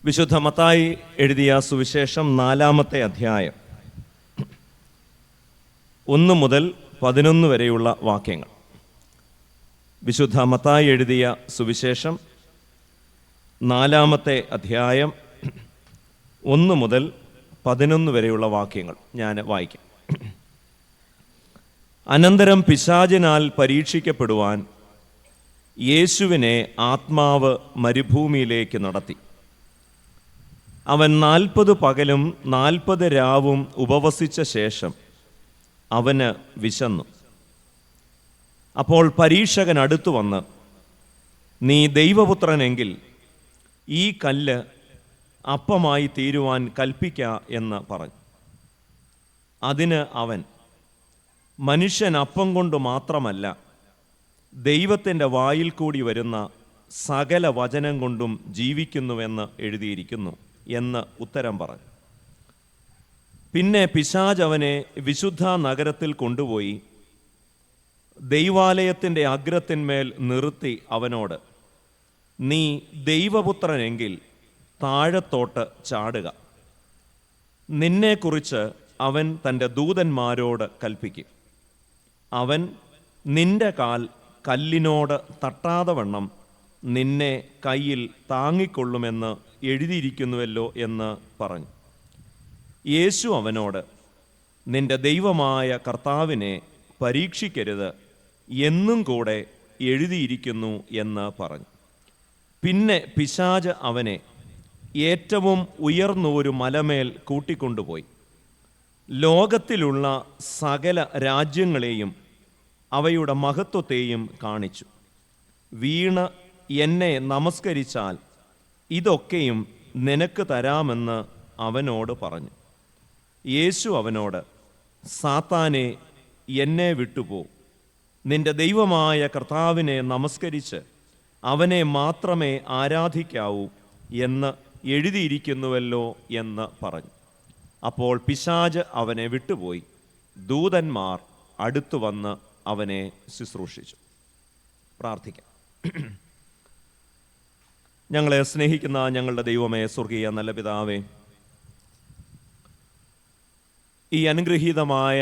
വിശുദ്ധ മത്തായി എഴുതിയ സുവിശേഷം 4-ാമത്തെ അധ്യായം 1 മുതൽ 11 വരെയുള്ള വാക്യങ്ങൾ. വിശുദ്ധ മത്തായി എഴുതിയ സുവിശേഷം 4-ാമത്തെ അധ്യായം 1 മുതൽ 11 വരെയുള്ള വാക്യങ്ങൾ ഞാൻ വായിക്കാം. അനന്തരം പിശാചിനാൽ പരീക്ഷിക്കപ്പെടുവാൻ യേശുവിനെ ആത്മാവ് മരുഭൂമിയിലേക്ക് നടത്തി. അവൻ 40 പകലും 40 രാവും ഉപവസിച്ച ശേഷം അവന് വിശന്നു. അപ്പോൾ പരീക്ഷകൻ അടുത്തു വന്ന്, നീ ദൈവപുത്രനെങ്കിൽ ഈ കല്ല് അപ്പമായി തീരുവാൻ കൽപ്പിക്ക എന്ന് പറഞ്ഞു. അതിന് അവൻ, മനുഷ്യൻ അപ്പം കൊണ്ട് മാത്രമല്ല, ദൈവത്തിൻ്റെ വായിൽ കൂടി വരുന്ന സകല വചനം കൊണ്ടും ജീവിക്കുന്നുവെന്ന് എഴുതിയിരിക്കുന്നു എന്ന് ഉത്തരം പറഞ്ഞു. പിന്നെ പിശാച് അവനെ വിശുദ്ധ നഗരത്തിൽ കൊണ്ടുപോയി ദൈവാലയത്തിൻ്റെ അഗ്രത്തിന്മേൽ നിർത്തി അവനോട്, നീ ദൈവപുത്രനെങ്കിൽ താഴത്തോട്ട് ചാടുക. നിന്നെക്കുറിച്ച് അവൻ തൻ്റെ ദൂതന്മാരോട് കൽപ്പിക്കും. അവൻ നിന്റെ കാൽ കല്ലിനോട് തട്ടാതെ വണ്ണം നിന്നെ കയ്യിൽ താങ്ങിക്കൊള്ളുമെന്ന് എഴുതിയിരിക്കുന്നുവല്ലോ എന്ന് പറഞ്ഞു. യേശു അവനോട്, നിന്റെ ദൈവമായ കർത്താവിനെ പരീക്ഷിക്കരുത് എന്നും കൂടെ എഴുതിയിരിക്കുന്നു എന്ന് പറഞ്ഞു. പിന്നെ പിശാച് അവനെ ഏറ്റവും ഉയർന്നൊരു മലമേൽ കൂട്ടിക്കൊണ്ടുപോയി ലോകത്തിലുള്ള സകല രാജ്യങ്ങളെയും അവയുടെ മഹത്വത്തെയും കാണിച്ചു. വീണ് എന്നെ നമസ്കരിച്ചാൽ ഇതൊക്കെയും നിനക്ക് തരാമെന്ന് അവനോട് പറഞ്ഞു. യേശു അവനോട്, സാത്താനെ, എന്നെ വിട്ടുപോ. നിന്റെ ദൈവമായ കർത്താവിനെ നമസ്കരിച്ച് അവനെ മാത്രമേ ആരാധിക്കാവൂ എന്ന് എഴുതിയിരിക്കുന്നുവല്ലോ എന്ന് പറഞ്ഞു. അപ്പോൾ പിശാച് അവനെ വിട്ടുപോയി. ദൂതന്മാർ അടുത്തു വന്ന് അവനെ ശുശ്രൂഷിച്ചു. പ്രാർത്ഥിക്കാം. ഞങ്ങളെ സ്നേഹിക്കുന്ന ഞങ്ങളുടെ ദൈവമേ, സ്വർഗീയ നല്ല പിതാവേ, ഈ അനുഗ്രഹീതമായ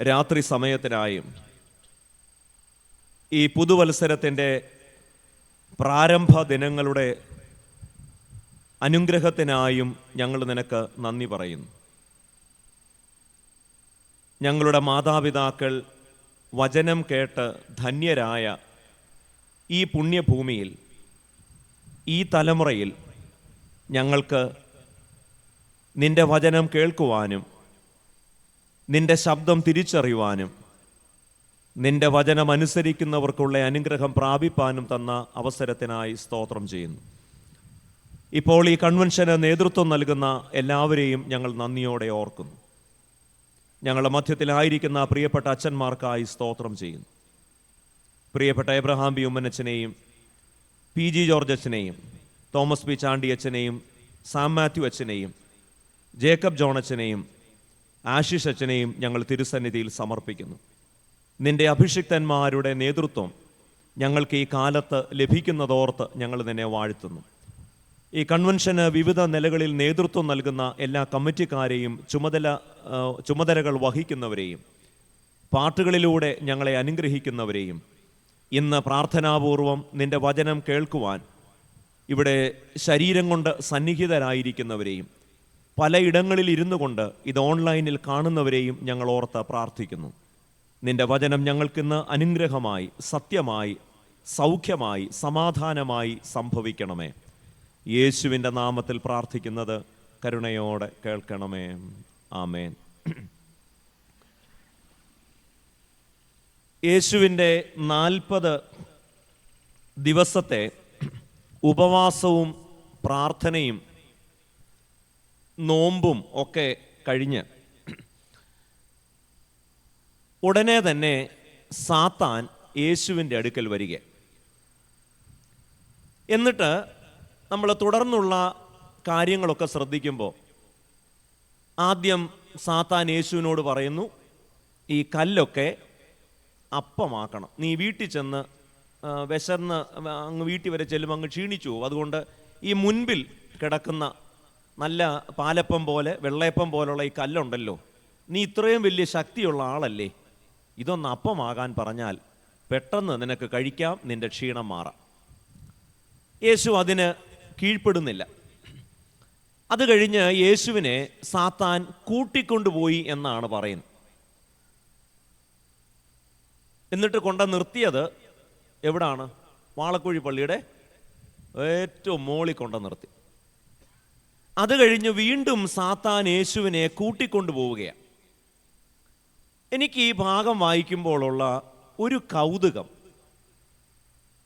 രാത്രി സമയത്തിനായും ഈ പുതുവത്സരത്തിൻ്റെ പ്രാരംഭ ദിനങ്ങളുടെ അനുഗ്രഹത്തിനായും ഞങ്ങൾ നിനക്ക് നന്ദി പറയുന്നു. ഞങ്ങളുടെ മാതാപിതാക്കൾ വചനം കേട്ട് ധന്യരായ ഈ പുണ്യഭൂമിയിൽ, ഈ തലമുറയിൽ ഞങ്ങൾക്ക് നിന്റെ വചനം കേൾക്കുവാനും നിന്റെ ശബ്ദം തിരിച്ചറിയുവാനും നിന്റെ വചനം അനുസരിക്കുന്നവർക്കുള്ള അനുഗ്രഹം പ്രാപിപ്പാനും തന്ന അവസരത്തിനായി സ്തോത്രം ചെയ്യുന്നു. ഇപ്പോൾ ഈ കൺവെൻഷന് നേതൃത്വം നൽകുന്ന എല്ലാവരെയും ഞങ്ങൾ നന്ദിയോടെ ഓർക്കുന്നു. ഞങ്ങളുടെ മധ്യത്തിലായിരിക്കുന്ന പ്രിയപ്പെട്ട അച്ഛന്മാർക്കായി സ്തോത്രം ചെയ്യുന്നു. പ്രിയപ്പെട്ട എബ്രഹാം ബി ഉമ്മനച്ഛനെയും പി ജി ജോർജ് അച്ഛനെയും തോമസ് പി ചാണ്ടി അച്ഛനെയും സാം മാത്യു അച്ഛനെയും ജേക്കബ് ജോൺ അച്ഛനെയും ആശിഷ് അച്ഛനെയും ഞങ്ങൾ തിരുസന്നിധിയിൽ സമർപ്പിക്കുന്നു. നിന്റെ അഭിഷിക്തന്മാരുടെ നേതൃത്വം ഞങ്ങൾക്ക് ഈ കാലത്ത് ലഭിക്കുന്നതോർത്ത് ഞങ്ങൾ നിന്നെ വാഴ്ത്തുന്നു. ഈ കൺവെൻഷന് വിവിധ നിലകളിൽ നേതൃത്വം നൽകുന്ന എല്ലാ കമ്മിറ്റിക്കാരെയും ചുമതലകൾ വഹിക്കുന്നവരെയും പാട്ടുകളിലൂടെ ഞങ്ങളെ അനുഗ്രഹിക്കുന്നവരെയും ഇന്ന് പ്രാർത്ഥനാപൂർവം നിന്റെ വചനം കേൾക്കുവാൻ ഇവിടെ ശരീരം കൊണ്ട് സന്നിഹിതരായിരിക്കുന്നവരെയും പലയിടങ്ങളിൽ ഇരുന്നു കൊണ്ട് ഇത് ഓൺലൈനിൽ കാണുന്നവരെയും ഞങ്ങൾ ഓർത്ത് പ്രാർത്ഥിക്കുന്നു. നിന്റെ വചനം ഞങ്ങൾക്കിന്ന് അനുഗ്രഹമായി, സത്യമായി, സൗഖ്യമായി, സമാധാനമായി സംഭവിക്കണമേ. യേശുവിൻ്റെ നാമത്തിൽ പ്രാർത്ഥിക്കുന്നത് കരുണയോടെ കേൾക്കണമേ. ആമേൻ. യേശുവിൻ്റെ 40 ദിവസത്തെ ഉപവാസവും പ്രാർത്ഥനയും നോമ്പും ഒക്കെ കഴിഞ്ഞ് ഉടനെ തന്നെ സാത്താൻ യേശുവിൻ്റെ അടുക്കൽ വരിക. എന്നിട്ട് നമ്മൾ തുടർന്നുള്ള കാര്യങ്ങളൊക്കെ ശ്രദ്ധിക്കുമ്പോൾ ആദ്യം സാത്താൻ യേശുവിനോട് പറയുന്നു, ഈ കല്ലൊക്കെ അപ്പമാക്കണം. നീ വീട്ടിൽ ചെന്ന് വിശന്ന് അങ്ങ് വീട്ടിൽ വരെ ചെല്ലുമ്പോൾ അങ്ങ് ക്ഷീണിച്ചു പോകും. അതുകൊണ്ട് ഈ മുൻപിൽ കിടക്കുന്ന നല്ല പാലപ്പം പോലെ വെള്ളയപ്പം പോലുള്ള ഈ കല്ലുണ്ടല്ലോ, നീ ഇത്രയും വലിയ ശക്തിയുള്ള ആളല്ലേ, ഇതൊന്ന് അപ്പമാകാൻ പറഞ്ഞാൽ പെട്ടെന്ന് നിനക്ക് കഴിക്കാം, നിന്റെ ക്ഷീണം മാറാം. യേശു അതിന് കീഴ്പ്പെടുന്നില്ല. അത് കഴിഞ്ഞ് യേശുവിനെ സാത്താൻ കൂട്ടിക്കൊണ്ടുപോയി എന്നാണ് പറയുന്നത്. എന്നിട്ട് കൊണ്ട് നിർത്തിയത് എവിടാണ്? വാളക്കുഴി പള്ളിയുടെ ഏറ്റവും മോളിൽ കൊണ്ട് നിർത്തി. അത് കഴിഞ്ഞ് വീണ്ടും സാത്താൻ യേശുവിനെ കൂട്ടിക്കൊണ്ടുപോവുകയാണ്. എനിക്ക് ഈ ഭാഗം വായിക്കുമ്പോഴുള്ള ഒരു കൗതുകം,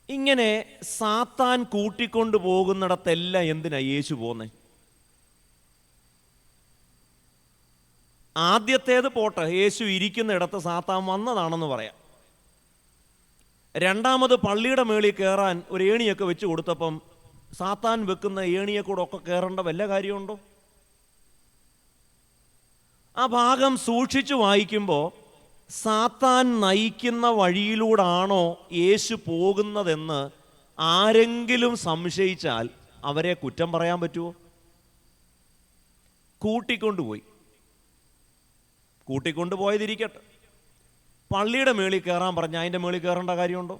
ഇങ്ങനെ സാത്താൻ കൂട്ടിക്കൊണ്ടു പോകുന്നിടത്തെല്ലാം എന്തിനാ യേശു പോകുന്നത്? ആദ്യത്തേത് പോട്ടെ, യേശു ഇരിക്കുന്നിടത്ത് സാത്താൻ വന്നതാണെന്ന് പറയാം. രണ്ടാമത് പള്ളിയുടെ മേളിൽ കയറാൻ ഒരു ഏണിയൊക്കെ വെച്ച് കൊടുത്തപ്പം സാത്താൻ വെക്കുന്ന ഏണിയെ കൂടെ ഒക്കെ കയറേണ്ട വല്ല കാര്യമുണ്ടോ? ആ ഭാഗം സൂക്ഷിച്ചു വായിക്കുമ്പോൾ സാത്താൻ നയിക്കുന്ന വഴിയിലൂടാണോ യേശു പോകുന്നതെന്ന് ആരെങ്കിലും സംശയിച്ചാൽ അവരെ കുറ്റം പറയാൻ പറ്റുമോ? കൂട്ടിക്കൊണ്ടുപോയതിരിക്കട്ടെ, പള്ളിയുടെ മേളിൽ കയറാൻ പറഞ്ഞാൽ അതിൻ്റെ മേളിൽ കയറേണ്ട കാര്യമുണ്ടോ?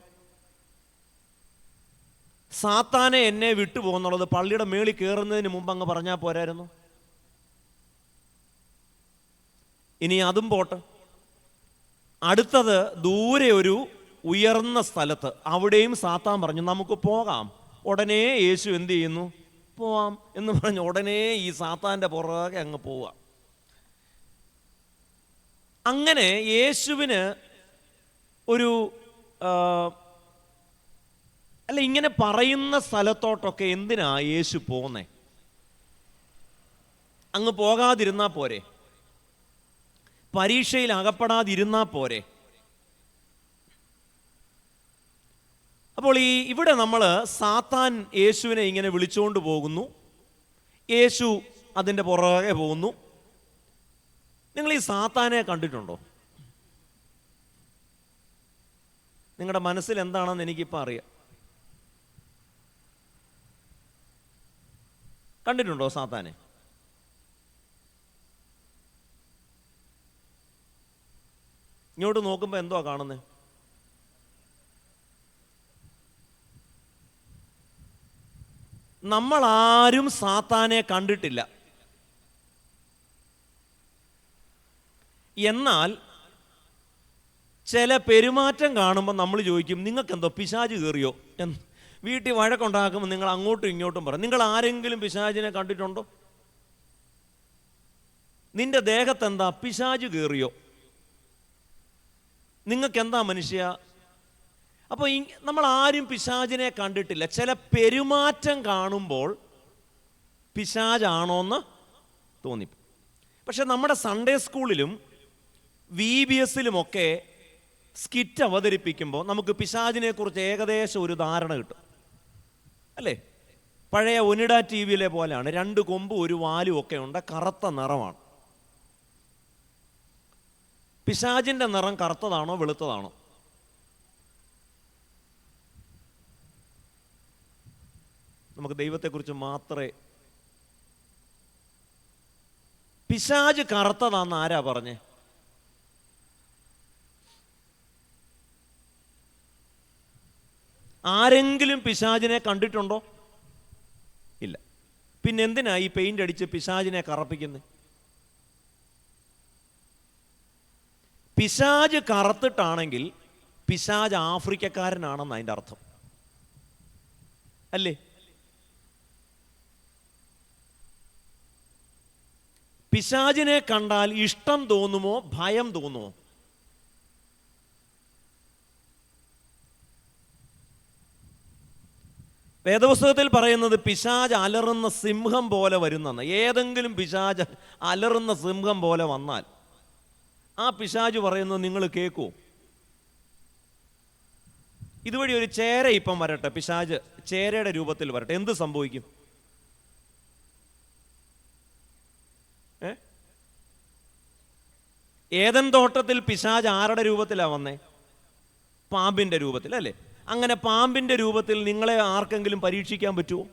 സാത്താനെ എന്നെ വിട്ടുപോകുന്നുള്ളത് പള്ളിയുടെ മേളിൽ കയറുന്നതിന് മുമ്പ് അങ്ങ് പറഞ്ഞാൽ പോരായിരുന്നു? ഇനി അതും പോട്ടെ, അടുത്തത് ദൂരെ ഒരു ഉയർന്ന സ്ഥലത്ത്, അവിടെയും സാത്താൻ പറഞ്ഞു നമുക്ക് പോകാം. ഉടനെ യേശു എന്ത് ചെയ്യുന്നു? പോവാം എന്ന് പറഞ്ഞു ഉടനെ ഈ സാത്താൻ്റെ പുറകെ അങ്ങ് പോവാം. അങ്ങനെ യേശുവിന് ഒരു അല്ല, ഇങ്ങനെ പറയുന്ന സ്ഥലത്തോട്ടൊക്കെ എന്തിനാ യേശു പോന്നേ? അങ്ങ് പോകാതിരുന്നാ പോരെ? പരീക്ഷയിൽ അകപ്പെടാതിരുന്നാ പോരെ? അപ്പോൾ ഇവിടെ നമ്മൾ സാത്താൻ യേശുവിനെ ഇങ്ങനെ വിളിച്ചുകൊണ്ട് പോകുന്നു, യേശു അതിൻ്റെ പുറകെ പോകുന്നു. നിങ്ങൾ ഈ സാത്താനെ കണ്ടിട്ടുണ്ടോ? നിങ്ങളുടെ മനസ്സിൽ എന്താണെന്ന് എനിക്കിപ്പോൾ അറിയാം. കണ്ടിട്ടുണ്ടോ സാത്താനെ? ഇങ്ങോട്ട് നോക്കുമ്പോൾ എന്തുവാ കാണുന്നത്? നമ്മളാരും സാത്താനെ കണ്ടിട്ടില്ല. എന്നാൽ ചില പെരുമാറ്റം കാണുമ്പോൾ നമ്മൾ ചോദിക്കും, നിങ്ങൾക്കെന്തോ പിശാച് കയറിയോ എന്ന്. വീട്ടിൽ വഴക്കുണ്ടാക്കുമ്പോൾ നിങ്ങൾ അങ്ങോട്ടും ഇങ്ങോട്ടും പറയും. നിങ്ങൾ ആരെങ്കിലും പിശാചിനെ കണ്ടിട്ടുണ്ടോ? നിന്റെ ദേഹത്തെന്താ പിശാച് കയറിയോ? നിങ്ങൾക്കെന്താ മനുഷ്യ? അപ്പോൾ നമ്മൾ ആരും പിശാചിനെ കണ്ടിട്ടില്ല. ചില പെരുമാറ്റം കാണുമ്പോൾ പിശാചാണോന്ന് തോന്നി. പക്ഷെ നമ്മുടെ സൺഡേ സ്കൂളിലും VBSലുമൊക്കെ സ്കിറ്റ് അവതരിപ്പിക്കുമ്പോൾ നമുക്ക് പിശാചിനെ കുറിച്ച് ഏകദേശം ഒരു ധാരണ കിട്ടും, അല്ലേ? പഴയ ഒനിഡ TV പോലെയാണ്, 2 കൊമ്പും 1 വാലും ഒക്കെ ഉണ്ട്, കറുത്ത നിറമാണ്. പിശാചിൻ്റെ നിറം കറുത്തതാണോ വെളുത്തതാണോ? നമുക്ക് ദൈവത്തെക്കുറിച്ച് മാത്രമേ. പിശാച് കറുത്തതാന്ന് ആരാ പറഞ്ഞേ? ആരെങ്കിലും പിശാചിനെ കണ്ടിട്ടുണ്ടോ? ഇല്ല. പിന്നെ എന്തിനാ ഈ പെയിന്റ് അടിച്ച് പിശാചിനെ കറുപ്പിക്കുന്നത്? പിശാച് കറുത്തിട്ടാണെങ്കിൽ പിശാച് ആഫ്രിക്കക്കാരനാണെന്ന് അതിൻ്റെ അർത്ഥം, അല്ലേ? പിശാചിനെ കണ്ടാൽ ഇഷ്ടം തോന്നുമോ ഭയം തോന്നുമോ? വേദപുസ്തകത്തിൽ പറയുന്നത് പിശാച് അലറുന്ന സിംഹം പോലെ വരുന്നെന്ന്. ഏതെങ്കിലും പിശാച് അലറുന്ന സിംഹം പോലെ വന്നാൽ ആ പിശാച് പറയുന്നത് നിങ്ങൾ കേൾക്കുമോ? ഇതുവഴി ഒരു ചേര ഇപ്പം വരട്ടെ, പിശാച് ചേരയുടെ രൂപത്തിൽ വരട്ടെ, എന്ത് സംഭവിക്കും? ഏദൻ തോട്ടത്തിൽ പിശാച് ആരുടെ രൂപത്തിലാണ് വന്നേ? പാമ്പിൻ്റെ രൂപത്തിൽ, അല്ലേ? അങ്ങനെ പാമ്പിൻ്റെ രൂപത്തിൽ നിങ്ങളെ ആർക്കെങ്കിലും പരീക്ഷിക്കാൻ പറ്റുമോ?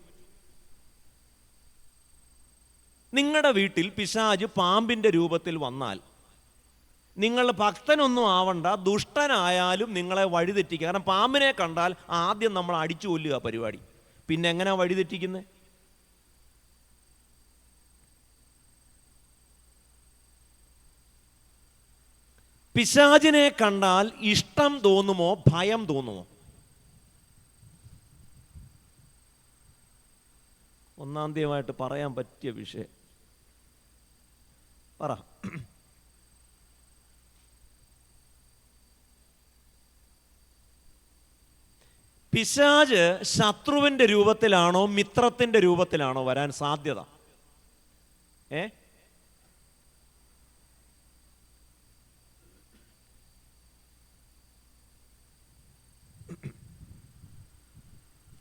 നിങ്ങളുടെ വീട്ടിൽ പിശാച് പാമ്പിൻ്റെ രൂപത്തിൽ വന്നാൽ നിങ്ങൾ ഭക്തനൊന്നും ആവണ്ട, ദുഷ്ടനായാലും നിങ്ങളെ വഴിതെറ്റിക്കുക. കാരണം പാമ്പിനെ കണ്ടാൽ ആദ്യം നമ്മൾ അടിച്ചു കൊല്ലുക പരിപാടി. പിന്നെ എങ്ങനെയാ വഴിതെറ്റിക്കുന്നത്? പിശാചിനെ കണ്ടാൽ ഇഷ്ടം തോന്നുമോ ഭയം തോന്നുമോ? ഒന്നാന്ത്യമായിട്ട് പറയാൻ പറ്റിയ വിഷയം പറ. പിശാച് ശത്രുവിൻ്റെ രൂപത്തിലാണോ മിത്രത്തിൻ്റെ രൂപത്തിലാണോ വരാൻ സാധ്യത?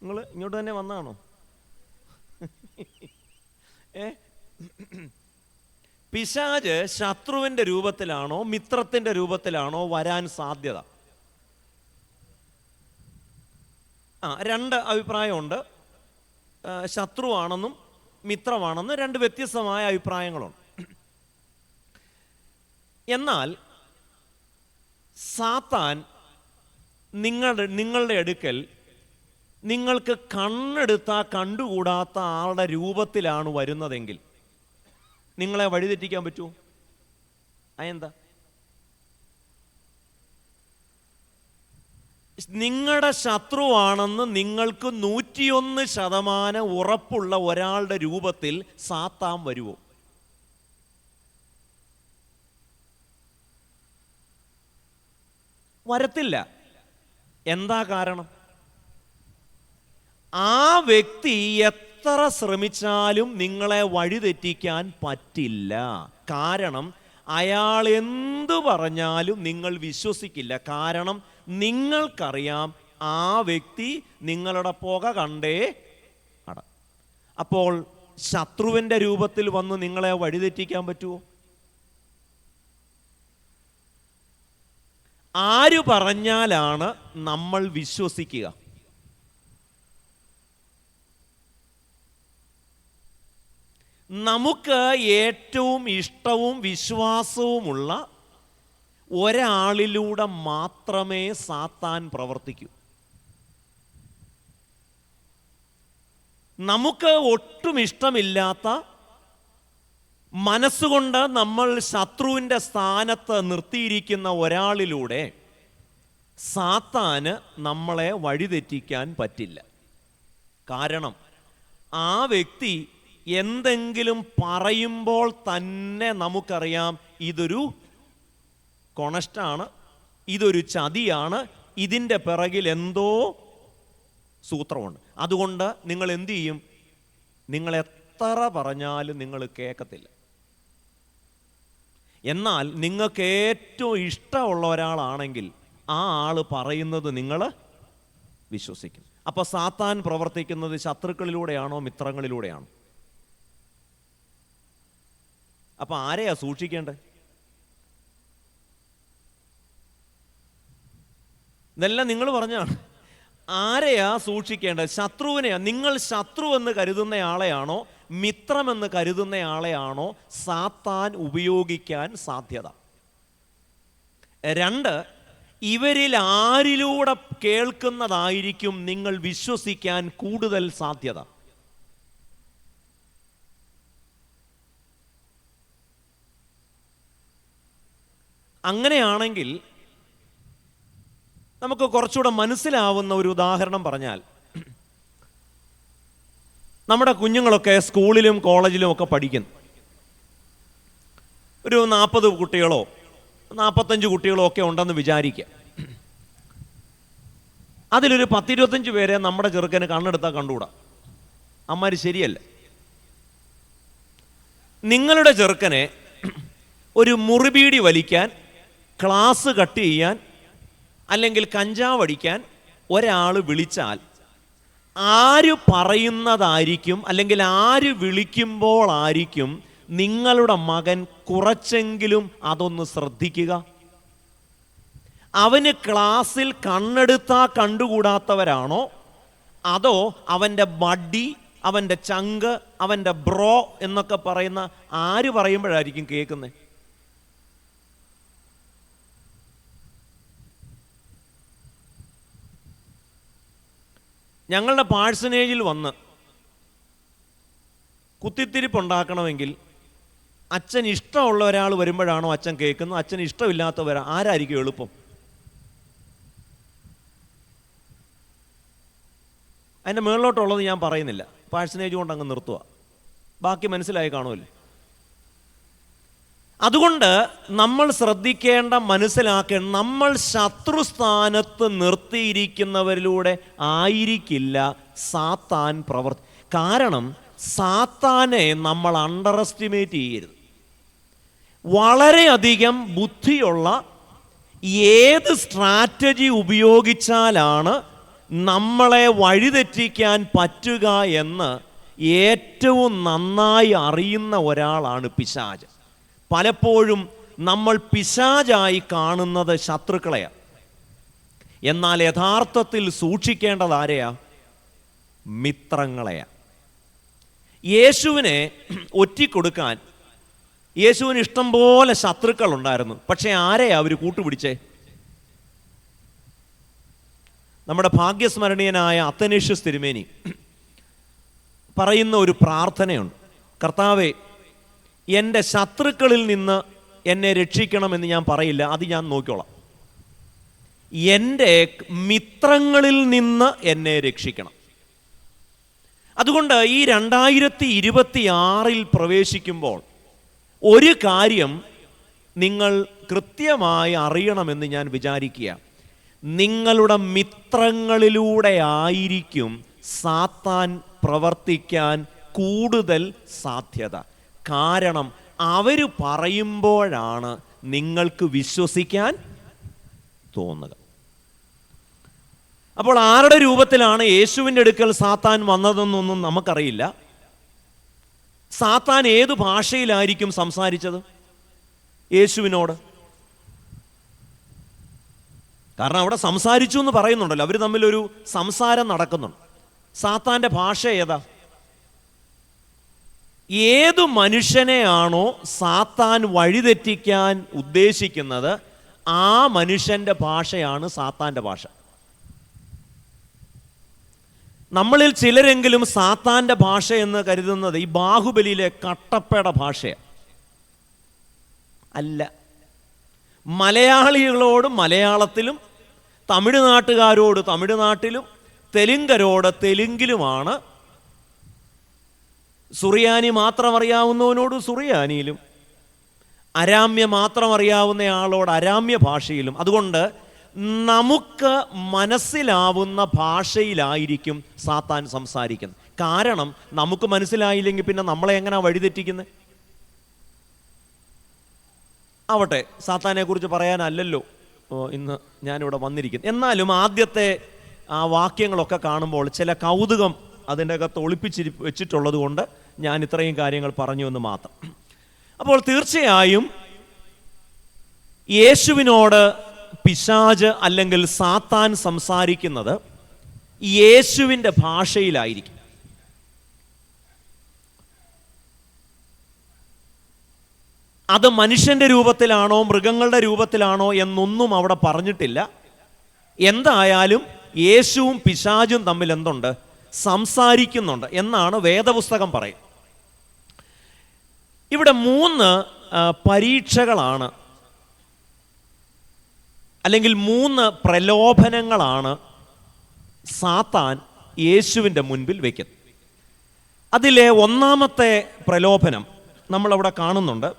നിങ്ങൾ ഇങ്ങോട്ട് തന്നെ വന്നാണോ? പിശാച് ശത്രുവിൻ്റെ രൂപത്തിലാണോ മിത്രത്തിൻ്റെ രൂപത്തിലാണോ വരാൻ സാധ്യത? രണ്ട് അഭിപ്രായമുണ്ട്. ശത്രുവാണെന്നും മിത്രമാണെന്നും രണ്ട് വ്യത്യസ്തമായ അഭിപ്രായങ്ങളുണ്ട്. എന്നാൽ സാത്താൻ നിങ്ങളുടെ അടുക്കൽ നിങ്ങൾക്ക് കണ്ണെടുത്താൽ കണ്ടുകൂടാത്ത ആളുടെ രൂപത്തിലാണ് വരുന്നതെങ്കിൽ നിങ്ങളെ വഴിതെറ്റിക്കാൻ പറ്റുമോ? അതെന്താ? നിങ്ങളുടെ ശത്രുവാണെന്ന് നിങ്ങൾക്ക് 101% ഉറപ്പുള്ള ഒരാളുടെ രൂപത്തിൽ സാത്താൻ വരുമോ? വരത്തില്ല. എന്താ കാരണം? ആ വ്യക്തി എത്ര ശ്രമിച്ചാലും നിങ്ങളെ വഴിതെറ്റിക്കാൻ പറ്റില്ല. കാരണം അയാൾ എന്തു പറഞ്ഞാലും നിങ്ങൾ വിശ്വസിക്കില്ല. കാരണം നിങ്ങൾക്കറിയാം ആ വ്യക്തി നിങ്ങളുടെ പുക കണ്ടേ അട. അപ്പോൾ ശത്രുവിൻ്റെ രൂപത്തിൽ വന്ന് നിങ്ങളെ വഴിതെറ്റിക്കാൻ പറ്റുമോ? ആര് പറഞ്ഞാലാണ് നമ്മൾ വിശ്വസിക്കുക? നമുക്ക് ഏറ്റവും ഇഷ്ടവും വിശ്വാസവുമുള്ള ഒരാളിലൂടെ മാത്രമേ സാത്താൻ പ്രവർത്തിക്കൂ. നമുക്ക് ഒട്ടും ഇഷ്ടമില്ലാത്ത, മനസ്സുകൊണ്ട് നമ്മൾ ശത്രുവിൻ്റെ സ്ഥാനത്ത് നിർത്തിയിരിക്കുന്ന ഒരാളിലൂടെ സാത്താന് നമ്മളെ വഴിതെറ്റിക്കാൻ പറ്റില്ല. കാരണം ആ വ്യക്തി എന്തെങ്കിലും പറയുമ്പോൾ തന്നെ നമുക്കറിയാം ഇതൊരു കൊണഷ്ടാണ്, ഇതൊരു ചതിയാണ്, ഇതിൻ്റെ പിറകിൽ എന്തോ സൂത്രമുണ്ട്. അതുകൊണ്ട് നിങ്ങൾ എന്തു ചെയ്യും? നിങ്ങൾ എത്ര പറഞ്ഞാലും നിങ്ങൾ കേൾക്കത്തില്ല. എന്നാൽ നിങ്ങൾക്ക് ഏറ്റവും ഇഷ്ടമുള്ള ഒരാളാണെങ്കിൽ ആ ആൾ പറയുന്നത് നിങ്ങൾ വിശ്വസിക്കും. അപ്പോൾ സാത്താൻ പ്രവർത്തിക്കുന്നത് ശത്രുക്കളിലൂടെയാണോ മിത്രങ്ങളിലൂടെയാണോ? അപ്പം ആരെയാ സൂക്ഷിക്കേണ്ടത്? ഇതെല്ലാം നിങ്ങൾ പറഞ്ഞാണ്. ആരെയാ സൂക്ഷിക്കേണ്ടത്? ശത്രുവിനെയാ. നിങ്ങൾ ശത്രു എന്ന് കരുതുന്ന ആളെയാണോ മിത്രമെന്ന് കരുതുന്ന ആളെയാണോ സാത്താൻ ഉപയോഗിക്കാൻ സാധ്യത? രണ്ട്, ഇവരിൽ ആരിലൂടെ കേൾക്കുന്നതായിരിക്കും നിങ്ങൾ വിശ്വസിക്കാൻ കൂടുതൽ സാധ്യത? അങ്ങനെയാണെങ്കിൽ നമുക്ക് കുറച്ചുകൂടെ മനസ്സിലാവുന്ന ഒരു ഉദാഹരണം പറഞ്ഞാൽ, നമ്മുടെ കുഞ്ഞുങ്ങളൊക്കെ സ്കൂളിലും കോളേജിലും ഒക്കെ പഠിക്കുന്നു. ഒരു 40 കുട്ടികളോ 45 കുട്ടികളോ ഒക്കെ ഉണ്ടെന്ന് വിചാരിക്കുക. അതിലൊരു 10-25 പേരെ നമ്മുടെ ചെറുക്കന് കണ്ണെടുത്താൽ കണ്ടുകൂടാ. അമ്മാര് ശരിയല്ല. നിങ്ങളുടെ ചെറുക്കനെ ഒരു മുറിബീടി വലിക്കാൻ, ക്ലാസ് കട്ട് ചെയ്യാൻ, അല്ലെങ്കിൽ കഞ്ചാവ് അടിക്കാൻ ഒരാൾ വിളിച്ചാൽ ആര് പറയുന്നതായിരിക്കും, അല്ലെങ്കിൽ ആര് വിളിക്കുമ്പോൾ ആയിരിക്കും നിങ്ങളുടെ മകൻ കുറച്ചെങ്കിലും അതൊന്ന് ശ്രദ്ധിക്കുക? അവന് ക്ലാസ്സിൽ കണ്ണെടുത്താൽ കണ്ടുകൂടാത്തവരാണോ, അതോ അവൻ്റെ ബഡ്ഡി അവൻ്റെ ചങ്ക്, അവൻ്റെ ബ്രോ എന്നൊക്കെ പറയുന്ന ആര് പറയുമ്പോഴായിരിക്കും കേൾക്കുന്നത്? ഞങ്ങളുടെ പാഴ്സനേജിൽ വന്ന് കുത്തിത്തിരിപ്പുണ്ടാക്കണമെങ്കിൽ അച്ഛൻ ഇഷ്ടമുള്ള ഒരാൾ വരുമ്പോഴാണോ അച്ഛൻ കേൾക്കുന്നത്? അച്ഛന് ഇഷ്ടമില്ലാത്തവരാ ആരായിരിക്കും എളുപ്പം? അതിൻ്റെ മുകളിലോട്ടുള്ളത് ഞാൻ പറയുന്നില്ല, പാഴ്സനേജ് കൊണ്ട് അങ്ങ് നിർത്തുക. ബാക്കി മനസ്സിലായി കാണുമല്ലോ. അതുകൊണ്ട് നമ്മൾ ശ്രദ്ധിക്കേണ്ട, മനസ്സിലാക്കേണ്ട, നമ്മൾ ശത്രുസ്ഥാനത്ത് നിർത്തിയിരിക്കുന്നവരിലൂടെ ആയിരിക്കില്ല സാത്താൻ കാരണം സാത്താനെ നമ്മൾ അണ്ടർ എസ്റ്റിമേറ്റ് ചെയ്യരുത്. വളരെയധികം ബുദ്ധിയുള്ള ഏത് സ്ട്രാറ്റജി ഉപയോഗിച്ചാലാണ് നമ്മളെ വഴിതെറ്റിക്കാൻ പറ്റുക എന്ന് ഏറ്റവും നന്നായി അറിയുന്ന ഒരാളാണ് പിശാച്. പലപ്പോഴും നമ്മൾ പിശാചായി കാണുന്നത് ശത്രുക്കളെയാണ്. എന്നാൽ യഥാർത്ഥത്തിൽ സൂക്ഷിക്കേണ്ടത് ആരെയാ? മിത്രങ്ങളെയാ. യേശുവിനെ ഒറ്റിക്കൊടുക്കാൻ യേശുവിന് ഇഷ്ടം പോലെ ശത്രുക്കൾ ഉണ്ടായിരുന്നു. പക്ഷെ ആരെയാ അവർ കൂട്ടുപിടിച്ചേ? നമ്മുടെ ഭാഗ്യസ്മരണീയനായ അത്തനേഷ്യസ് തിരുമേനി പറയുന്ന ഒരു പ്രാർത്ഥനയുണ്ട്. കർത്താവേ, എൻ്റെ ശത്രുക്കളിൽ നിന്ന് എന്നെ രക്ഷിക്കണമെന്ന് ഞാൻ പറയില്ല, അത് ഞാൻ നോക്കിക്കോളാം. എൻ്റെ മിത്രങ്ങളിൽ നിന്ന് എന്നെ രക്ഷിക്കണം. അതുകൊണ്ട് ഈ 2026 പ്രവേശിക്കുമ്പോൾ ഒരു കാര്യം നിങ്ങൾ കൃത്യമായി അറിയണമെന്ന് ഞാൻ വിചാരിക്കുക. നിങ്ങളുടെ മിത്രങ്ങളിലൂടെ ആയിരിക്കും സാത്താൻ പ്രവർത്തിക്കാൻ കൂടുതൽ സാധ്യത. കാരണം അവർ പറയുമ്പോഴാണ് നിങ്ങൾക്ക് വിശ്വസിക്കാൻ തോന്നുക. അപ്പോൾ ആരുടെ രൂപത്തിലാണ് യേശുവിൻ്റെ അടുക്കൽ സാത്താൻ വന്നതെന്നൊന്നും നമുക്കറിയില്ല. സാത്താൻ ഏതു ഭാഷയിലായിരിക്കും സംസാരിച്ചത് യേശുവിനോട്? കാരണം അവിടെ സംസാരിച്ചു എന്ന് പറയുന്നുണ്ടല്ലോ, അവർ തമ്മിലൊരു സംസാരം നടക്കുന്നുണ്ട്. സാത്താൻ്റെ ഭാഷ ഏതാ? ഏതു മനുഷ്യനെയാണോ സാത്താൻ വഴിതെറ്റിക്കാൻ ഉദ്ദേശിക്കുന്നത് ആ മനുഷ്യൻ്റെ ഭാഷയാണ് സാത്താൻ്റെ ഭാഷ. നമ്മളിൽ ചിലരെങ്കിലും സാത്താൻ്റെ ഭാഷ എന്ന് കരുതുന്നത് ഈ ബാഹുബലിയിലെ കട്ടപ്പയുടെ ഭാഷയാണ്. അല്ല. മലയാളികളോട് മലയാളത്തിലും, തമിഴ്നാട്ടുകാരോട് തമിഴ്നാട്ടിലും, തെലുങ്കരോട് തെലുങ്കിലുമാണ്. സുറിയാനി മാത്രം അറിയാവുന്നവനോട് സുറിയാനിയിലും, അരാമ്യ മാത്രം അറിയാവുന്ന ആളോട് അരാമ്യ ഭാഷയിലും. അതുകൊണ്ട് നമുക്ക് മനസ്സിലാവുന്ന ഭാഷയിലായിരിക്കും സാത്താൻ സംസാരിക്കുന്നത്. കാരണം നമുക്ക് മനസ്സിലായില്ലെങ്കിൽ പിന്നെ നമ്മളെ എങ്ങനെയാണ് വഴിതെറ്റിക്കുന്നത്? ആവട്ടെ, സാത്താനെ കുറിച്ച് പറയാനല്ലല്ലോ ഇന്ന് ഞാനിവിടെ വന്നിരിക്കുന്നത്. എന്നാലും ആദ്യത്തെ ആ വാക്യങ്ങളൊക്കെ കാണുമ്പോൾ ചില കൗതുകം അതിൻ്റെ അകത്ത് വെച്ചിട്ടുള്ളത് കൊണ്ട് ഞാൻ ഇത്രയും കാര്യങ്ങൾ പറഞ്ഞു എന്ന് മാത്രം. അപ്പോൾ തീർച്ചയായും യേശുവിനോട് പിശാച് അല്ലെങ്കിൽ സാത്താൻ സംസാരിക്കുന്നത് യേശുവിൻ്റെ ഭാഷയിലായിരിക്കും. അത് മനുഷ്യൻ്റെ രൂപത്തിലാണോ മൃഗങ്ങളുടെ രൂപത്തിലാണോ എന്നൊന്നും അവിടെ പറഞ്ഞിട്ടില്ല. എന്തായാലും യേശുവും പിശാചും തമ്മിൽ എന്തുണ്ട്? സംസാരിക്കുന്നുണ്ട് എന്നാണ് വേദപുസ്തകം പറയും. ഇവിടെ 3 പരീക്ഷകളാണ്, അല്ലെങ്കിൽ 3 പ്രലോഭനങ്ങളാണ് സാത്താൻ യേശുവിൻ്റെ മുൻപിൽ വയ്ക്കുന്നത്. അതിലെ ഒന്നാമത്തെ പ്രലോഭനം നമ്മളവിടെ കാണുന്നുണ്ട്.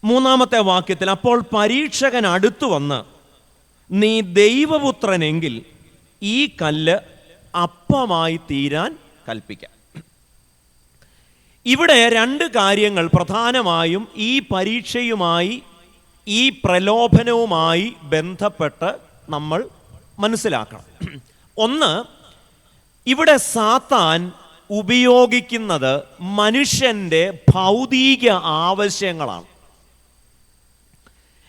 3-ാമത്തെ വാക്യത്തിൽ, അപ്പോൾ പരീക്ഷകൻ അടുത്തു വന്ന് നീ ദൈവപുത്രനെങ്കിൽ ഈ കല്ല് അപ്പമായി തീരാൻ കൽപ്പിക്കാം. ഇവിടെ 2 കാര്യങ്ങൾ പ്രധാനമായും ഈ പരീക്ഷയുമായി, ഈ പ്രലോഭനവുമായി ബന്ധപ്പെട്ട് നമ്മൾ മനസ്സിലാക്കണം. ഒന്ന്, ഇവിടെ സാത്താൻ ഉപയോഗിക്കുന്നത് മനുഷ്യൻ്റെ ഭൗതിക ആവശ്യങ്ങളാണ്.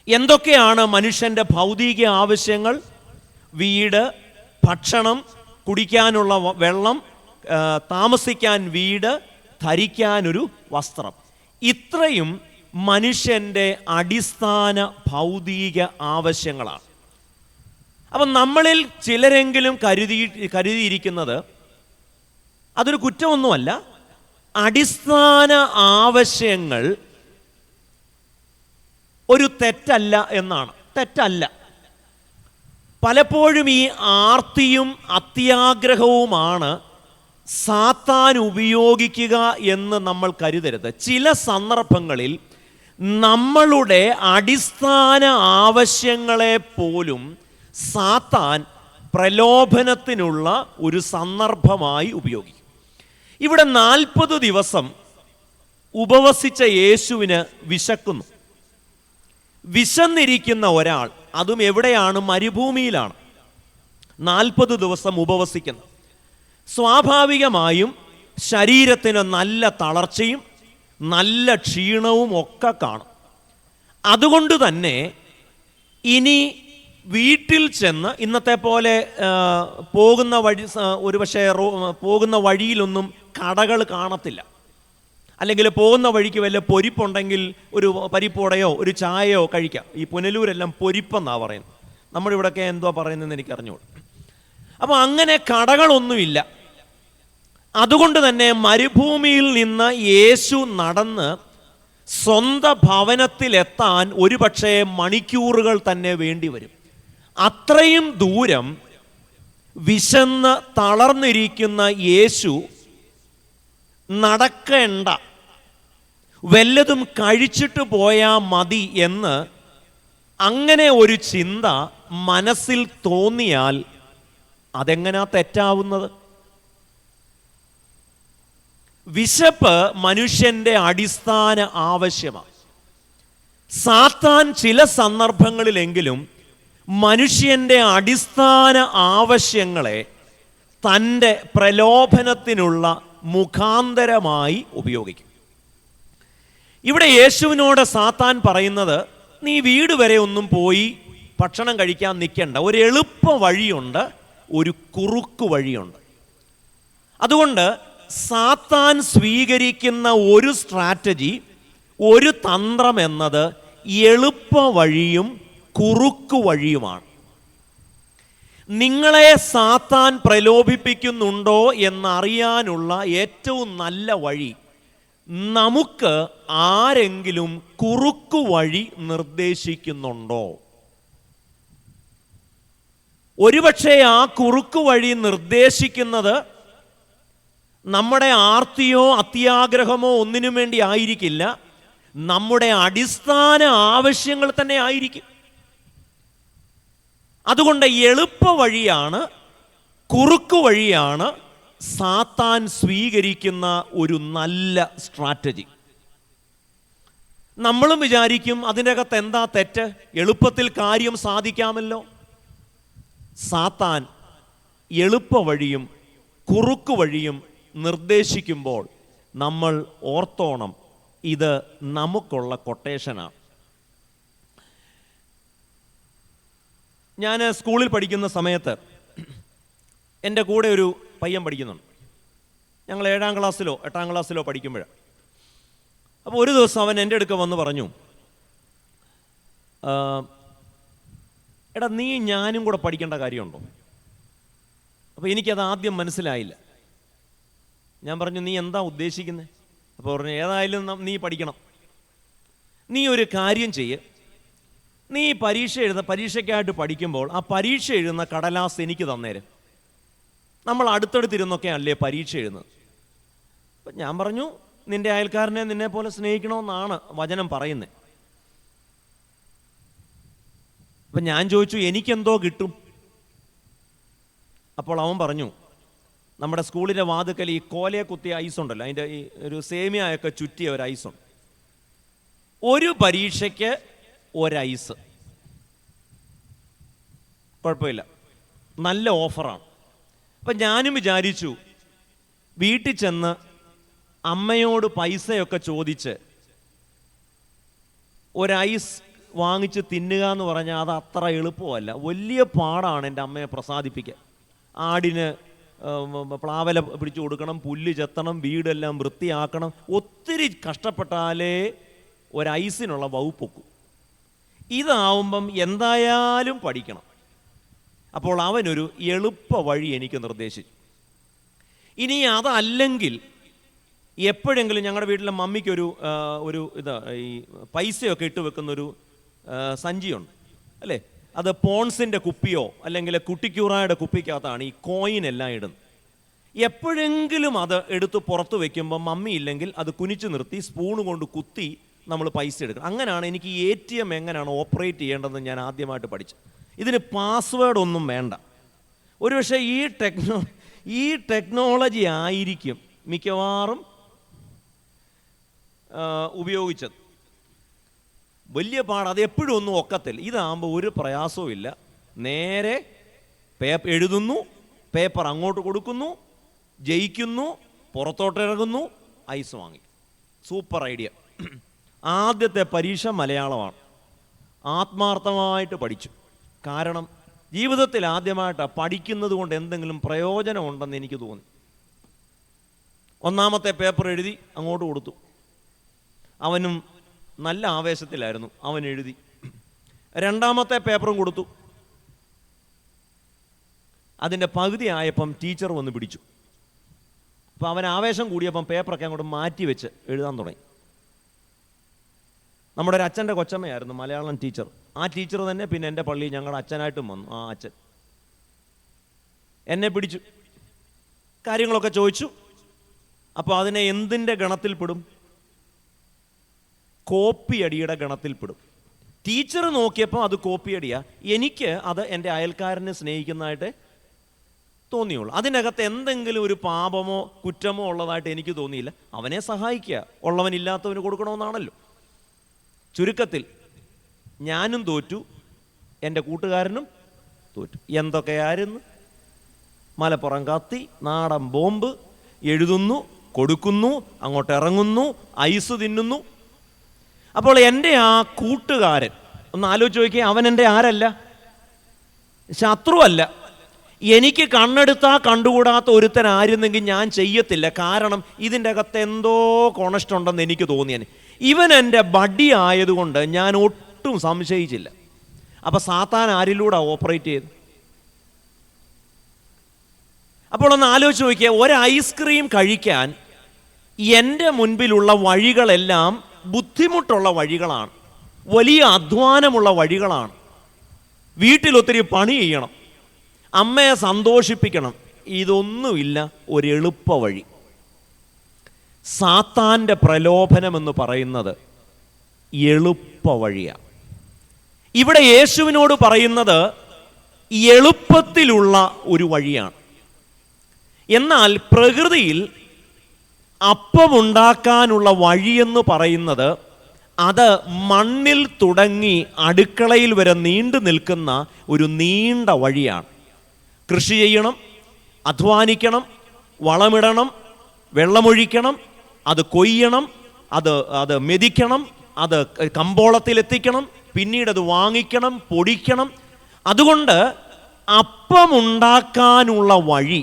എന്തൊക്കെയാണ് മനുഷ്യൻ്റെ ഭൗതിക ആവശ്യങ്ങൾ? വീട്, ഭക്ഷണം, കുടിക്കാനുള്ള വെള്ളം, താമസിക്കാൻ വീട്, ധരിക്കാനൊരു വസ്ത്രം. ഇത്രയും മനുഷ്യൻ്റെ അടിസ്ഥാന ഭൗതിക ആവശ്യങ്ങളാണ്. അപ്പം നമ്മളിൽ ചിലരെങ്കിലും കരുതിയിരിക്കുന്നത് അതൊരു കുറ്റമൊന്നുമല്ല, അടിസ്ഥാന ആവശ്യങ്ങൾ ഒരു തെറ്റല്ല എന്നാണ്. തെറ്റല്ല. പലപ്പോഴും ഈ ആർത്തിയും അത്യാഗ്രഹവുമാണ് സാത്താൻ ഉപയോഗിക്കുക എന്ന് നമ്മൾ കരുതരുത്. ചില സന്ദർഭങ്ങളിൽ നമ്മളുടെ അടിസ്ഥാന ആവശ്യങ്ങളെ പോലും സാത്താൻ പ്രലോഭനത്തിനുള്ള ഒരു സന്ദർഭമായി ഉപയോഗിക്കും. ഇവിടെ 40 ദിവസം ഉപവസിച്ച യേശുവിന് വിശക്കുന്നു. വിശന്നിരിക്കുന്ന ഒരാൾ, അതും എവിടെയാണ്? മരുഭൂമിയിലാണ് 40 ദിവസം ഉപവസിക്കുന്നത്. സ്വാഭാവികമായും ശരീരത്തിന് നല്ല തളർച്ചയും നല്ല ക്ഷീണവും ഒക്കെ കാണും. അതുകൊണ്ട് തന്നെ ഇനി വീട്ടിൽ ചെന്ന് ഇന്നത്തെ പോലെ പോകുന്ന വഴി, ഒരുപക്ഷെ പോകുന്ന വഴിയിലൊന്നും കടകൾ കാണത്തില്ല. അല്ലെങ്കിൽ പോകുന്ന വഴിക്ക് വല്ല പൊരിപ്പുണ്ടെങ്കിൽ ഒരു പരിപ്പോടയോ ഒരു ചായയോ കഴിക്കാം. ഈ പുനലൂരെല്ലാം പൊരിപ്പെന്നാണ് പറയുന്നത്. നമ്മുടെ ഇവിടെയൊക്കെ എന്തോ പറയുന്നതെന്ന് എനിക്കറിഞ്ഞോളൂ. അപ്പോൾ അങ്ങനെ കടകളൊന്നുമില്ല. അതുകൊണ്ട് തന്നെ മരുഭൂമിയിൽ നിന്ന് യേശു നടന്ന് സ്വന്തം ഭവനത്തിലെത്താൻ ഒരുപക്ഷെ മണിക്കൂറുകൾ തന്നെ വേണ്ടി വരും. അത്രയും ദൂരം വിശന്ന് തളർന്നിരിക്കുന്ന യേശു നടക്കേണ്ട, വല്ലതും കഴിച്ചിട്ട് പോയാൽ മതി എന്ന് അങ്ങനെ ഒരു ചിന്ത മനസ്സിൽ തോന്നിയാൽ അതെങ്ങനാ തെറ്റാവുന്നത്? വിശപ്പ് മനുഷ്യൻ്റെ അടിസ്ഥാന ആവശ്യമാണ്. സാത്താൻ ചില സന്ദർഭങ്ങളിലെങ്കിലും മനുഷ്യൻ്റെ അടിസ്ഥാന ആവശ്യങ്ങളെ തൻ്റെ പ്രലോഭനത്തിനുള്ള മുഖാന്തരമായി ഉപയോഗിക്കും. ഇവിടെ യേശുവിനോട് സാത്താൻ പറയുന്നത്, നീ വീട് വരെ ഒന്നും പോയി ഭക്ഷണം കഴിക്കാൻ നിൽക്കണ്ട, ഒരു എളുപ്പ വഴിയുണ്ട്, ഒരു കുറുക്കു വഴിയുണ്ട്. അതുകൊണ്ട് സാത്താൻ സ്വീകരിക്കുന്ന ഒരു സ്ട്രാറ്റജി, ഒരു തന്ത്രം എന്നത് എളുപ്പ വഴിയും കുറുക്കു വഴിയുമാണ്. നിങ്ങളെ സാത്താൻ പ്രലോഭിപ്പിക്കുന്നുണ്ടോ എന്നറിയാനുള്ള ഏറ്റവും നല്ല വഴി, നമുക്ക് ആരെങ്കിലും കുറുക്കു വഴി നിർദ്ദേശിക്കുന്നുണ്ടോ? ഒരുപക്ഷെ ആ കുറുക്കു വഴി നിർദ്ദേശിക്കുന്നത് നമ്മുടെ ആർത്തിയോ അത്യാഗ്രഹമോ ഒന്നിനും വേണ്ടി ആയിരിക്കില്ല, നമ്മുടെ അടിസ്ഥാന ആവശ്യങ്ങൾ തന്നെ ആയിരിക്കും. അതുകൊണ്ട് എളുപ്പ വഴിയാണ്, കുറുക്കു വഴിയാണ് സാത്താൻ സ്വീകരിക്കുന്ന ഒരു നല്ല സ്ട്രാറ്റജി. നമ്മളും വിചാരിക്കും അതിൻ്റെ അകത്ത് എന്താ തെറ്റ്, എളുപ്പത്തിൽ കാര്യം സാധിക്കാമല്ലോ. സാത്താൻ എളുപ്പ വഴിയും കുറുക്കു വഴിയും നിർദ്ദേശിക്കുമ്പോൾ നമ്മൾ ഓർത്തോണം, ഇത് നമുക്കുള്ള കൊട്ടേഷനാണ്. ഞാൻ സ്കൂളിൽ പഠിക്കുന്ന സമയത്ത് എൻ്റെ കൂടെ ഒരു പയ്യൻ പഠിക്കുന്നുണ്ട്. ഞങ്ങൾ 7ാം ക്ലാസ്സിലോ 8ാം ക്ലാസ്സിലോ പഠിക്കുമ്പോഴാണ്. അപ്പോൾ ഒരു ദിവസം അവൻ എൻ്റെ അടുക്ക വന്ന് പറഞ്ഞു, എടാ നീ ഞാനും കൂടെ പഠിക്കേണ്ട കാര്യമുണ്ടോ? അപ്പോൾ എനിക്കത് ആദ്യം മനസ്സിലായില്ല. ഞാൻ പറഞ്ഞു, നീ എന്താ ഉദ്ദേശിക്കുന്നത്? അപ്പോൾ പറഞ്ഞു, ഏതായാലും നീ പഠിക്കണം. നീ ഒരു കാര്യം ചെയ്യ്, നീ പരീക്ഷയ്ക്കായിട്ട് പഠിക്കുമ്പോൾ ആ പരീക്ഷ എഴുതുന്ന കടലാസ് എനിക്ക് തന്നേരും. നമ്മൾ അടുത്തടുത്തിരുന്നൊക്കെ അല്ലേ പരീക്ഷ എഴുതുന്നത്. അപ്പം ഞാൻ പറഞ്ഞു, നിൻ്റെ അയൽക്കാരനെ നിന്നെ പോലെ സ്നേഹിക്കണമെന്നാണ് വചനം പറയുന്നത്. അപ്പം ഞാൻ ചോദിച്ചു, എനിക്കെന്തോ കിട്ടും? അപ്പോൾ അവൻ പറഞ്ഞു, നമ്മുടെ സ്കൂളിൻ്റെ വാതുക്കൽ ഈ കോലയെ കുത്തിയ ഐസ് ഉണ്ടല്ലോ, അതിൻ്റെ ഈ ഒരു സേമിയയൊക്കെ ചുറ്റിയ ഒരു ഐസുണ്ട്. ഒരു പരീക്ഷയ്ക്ക് ഒരൈസ്, കുഴപ്പമില്ല, നല്ല ഓഫറാണ്. അപ്പം ഞാനും വിചാരിച്ചു, വീട്ടിൽ ചെന്ന് അമ്മയോട് പൈസയൊക്കെ ചോദിച്ച് ഒരൈസ് വാങ്ങിച്ച് തിന്നുക എന്ന് പറഞ്ഞാൽ അത് അത്ര എളുപ്പമല്ല, വലിയ പാടാണ് എൻ്റെ അമ്മയെ പ്രസാദിപ്പിക്കാൻ. ആടിന് പ്ലാവല പിടിച്ചു കൊടുക്കണം, പുല്ല് ചെത്തണം, വീടെല്ലാം വൃത്തിയാക്കണം. ഒത്തിരി കഷ്ടപ്പെട്ടാലേ ഒരൈസിനുള്ള വകുപ്പൊക്കും. ഇതാവുമ്പം എന്തായാലും പഠിക്കണം. അപ്പോൾ അവനൊരു എളുപ്പ വഴി എനിക്ക് നിർദ്ദേശിച്ചു. ഇനി അതല്ലെങ്കിൽ എപ്പോഴെങ്കിലും ഞങ്ങളുടെ വീട്ടിലെ മമ്മിക്കൊരു ഈ പൈസയൊക്കെ ഇട്ട് വെക്കുന്നൊരു സഞ്ചിയുണ്ട് അല്ലേ, അത് പോൺസിൻ്റെ കുപ്പിയോ അല്ലെങ്കിൽ കുട്ടിക്കൂറായുടെ കുപ്പിക്കകത്താണ് ഈ കോയിൻ എല്ലാം ഇടുന്നത്. എപ്പോഴെങ്കിലും അത് എടുത്ത് പുറത്ത് വയ്ക്കുമ്പോൾ മമ്മി ഇല്ലെങ്കിൽ അത് കുനിച്ചു നിർത്തി സ്പൂണ് കൊണ്ട് കുത്തി നമ്മൾ പൈസ എടുക്കണം. അങ്ങനെയാണ് എനിക്ക് ഈ ATM എങ്ങനെയാണ് ഓപ്പറേറ്റ് ചെയ്യേണ്ടതെന്ന് ഞാൻ ആദ്യമായിട്ട് പഠിച്ചത്. ഇതിന് പാസ്വേഡ് ഒന്നും വേണ്ട. ഒരുപക്ഷെ ഈ ടെക്നോളജി ആയിരിക്കും മിക്കവാറും ഉപയോഗിച്ചത്. വലിയ പാട്, അത് എപ്പോഴും ഒന്നും ഒക്കത്തില്ല. ഇതാകുമ്പോൾ ഒരു പ്രയാസവും ഇല്ല. നേരെ എഴുതുന്നു, പേപ്പർ അങ്ങോട്ട് കൊടുക്കുന്നു, ജയിക്കുന്നു, പുറത്തോട്ടിറങ്ങുന്നു, ഐസ് വാങ്ങി. Super idea. ആദ്യത്തെ പരീക്ഷ മലയാളമാണ്. ആത്മാർത്ഥമായിട്ട് പഠിച്ചു. കാരണം ജീവിതത്തിൽ ആദ്യമായിട്ടാണ് പഠിക്കുന്നത് കൊണ്ട് എന്തെങ്കിലും പ്രയോജനമുണ്ടെന്ന് എനിക്ക് തോന്നി. ഒന്നാമത്തെ പേപ്പർ എഴുതി അങ്ങോട്ട് കൊടുത്തു. അവനും നല്ല ആവേശത്തിലായിരുന്നു, അവൻ എഴുതി. രണ്ടാമത്തെ പേപ്പറും കൊടുത്തു. അതിൻ്റെ പകുതി ആയപ്പം ടീച്ചർ വന്ന് പിടിച്ചു. അപ്പം അവൻ ആവേശം കൂടിയപ്പം പേപ്പറൊക്കെ അങ്ങോട്ട് മാറ്റി വെച്ച് എഴുതാൻ തുടങ്ങി. നമ്മുടെ ഒരു അച്ഛൻ്റെ കൊച്ചമ്മയായിരുന്നു മലയാളം ടീച്ചർ. ആ ടീച്ചർ തന്നെ പിന്നെ എൻ്റെ പള്ളിയിൽ ഞങ്ങളുടെ അച്ഛനായിട്ടും വന്നു. ആ അച്ഛൻ എന്നെ പിടിച്ചു, കാര്യങ്ങളൊക്കെ ചോദിച്ചു. അപ്പോൾ അതിനെ എന്തിൻ്റെ ഗണത്തിൽപ്പെടും? കോപ്പിയടിയുടെ ഗണത്തിൽപ്പെടും. ടീച്ചർ നോക്കിയപ്പോൾ അത് കോപ്പിയടിയാ. എനിക്ക് അത് എൻ്റെ അയൽക്കാരനെ സ്നേഹിക്കുന്നതായിട്ട് തോന്നിയുള്ളൂ. അതിനകത്ത് എന്തെങ്കിലും ഒരു പാപമോ കുറ്റമോ ഉള്ളതായിട്ട് എനിക്ക് തോന്നിയില്ല. അവനെ സഹായിക്കുക, ഉള്ളവനില്ലാത്തവന് കൊടുക്കണമെന്നാണല്ലോ. ചുരുക്കത്തിൽ ഞാനും തോറ്റു, എൻ്റെ കൂട്ടുകാരനും തോറ്റു. എന്തൊക്കെയായിരുന്നു? മലപ്പുറം കത്തി, നാടൻ ബോംബ്, എഴുതുന്നു, കൊടുക്കുന്നു, അങ്ങോട്ട് ഇറങ്ങുന്നു, ഐസ് തിന്നുന്നു. അപ്പോൾ എൻ്റെ ആ കൂട്ടുകാരൻ, ഒന്ന് ആലോചിച്ച് നോക്കിയാൽ, അവൻ എൻ്റെ ആരല്ല, ശത്രുവല്ല. എനിക്ക് കണ്ണെടുത്താൽ കണ്ടുകൂടാത്ത ഒരുത്തനായിരുന്നെങ്കിൽ ഞാൻ ചെയ്യത്തില്ല. കാരണം ഇതിൻ്റെ അകത്ത് എന്തോ കൊണഷ്ടുണ്ടെന്ന് എനിക്ക് തോന്നിയാൽ. ഇവൻ എൻ്റെ ബഡ്ഡി ആയതുകൊണ്ട് ഞാൻ ഒട്ടും സംശയിച്ചില്ല. അപ്പം സാത്താൻ ആരിലൂടെ ഓപ്പറേറ്റ് ചെയ്തു? അപ്പോൾ ഒന്ന് ആലോചിച്ച് നോക്കിയാൽ, ഒരു ഐസ്ക്രീം കഴിക്കാൻ എൻ്റെ മുൻപിലുള്ള വഴികളെല്ലാം ബുദ്ധിമുട്ടുള്ള വഴികളാണ്, വലിയ അധ്വാനമുള്ള വഴികളാണ്. വീട്ടിലൊത്തിരി പണി ചെയ്യണം, അമ്മയെ സന്തോഷിപ്പിക്കണം. ഇതൊന്നുമില്ല ഒരു എളുപ്പ വഴി. സാത്താൻ്റെ പ്രലോഭനമെന്ന് പറയുന്നത് എളുപ്പ വഴിയാണ്. ഇവിടെ യേശുവിനോട് പറയുന്നത് എളുപ്പത്തിലുള്ള ഒരു വഴിയാണ്. എന്നാൽ പ്രകൃതിയിൽ അപ്പമുണ്ടാക്കാനുള്ള വഴിയെന്ന് പറയുന്നത് അത് മണ്ണിൽ തുടങ്ങി അടുക്കളയിൽ വരെ നീണ്ടു നിൽക്കുന്ന ഒരു നീണ്ട വഴിയാണ്. കൃഷി ചെയ്യണം, അധ്വാനിക്കണം, വളമിടണം, വെള്ളമൊഴിക്കണം, അത് കൊയ്യണം, അത് മെതിക്കണം, അത് കമ്പോളത്തിലെത്തിക്കണം, പിന്നീട് അത് വാങ്ങിക്കണം, പൊടിക്കണം. അതുകൊണ്ട് അപ്പമുണ്ടാക്കാനുള്ള വഴി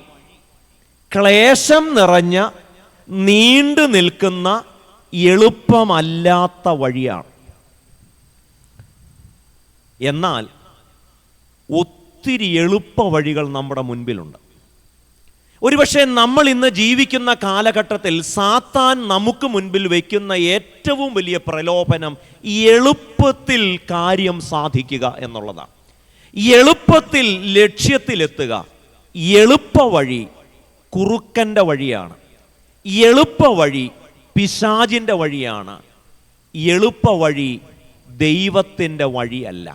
ക്ലേശം നിറഞ്ഞ നീണ്ടു നിൽക്കുന്ന എളുപ്പമല്ലാത്ത വഴിയാണ്. എന്നാൽ ഒത്തിരി എളുപ്പ വഴികൾ നമ്മുടെ മുൻപിലുണ്ട്. ഒരുപക്ഷെ നമ്മൾ ഇന്ന് ജീവിക്കുന്ന കാലഘട്ടത്തിൽ സാത്താൻ നമുക്ക് മുൻപിൽ വയ്ക്കുന്ന ഏറ്റവും വലിയ പ്രലോഭനം എളുപ്പത്തിൽ കാര്യം സാധിക്കുക എന്നുള്ളതാണ്. എളുപ്പത്തിൽ ലക്ഷ്യത്തിലെത്തുക. എളുപ്പ വഴി കുറുക്കൻ്റെ വഴിയാണ്. എളുപ്പ വഴി പിശാചിൻ്റെ വഴിയാണ്. എളുപ്പ വഴി ദൈവത്തിൻ്റെ വഴിയല്ല.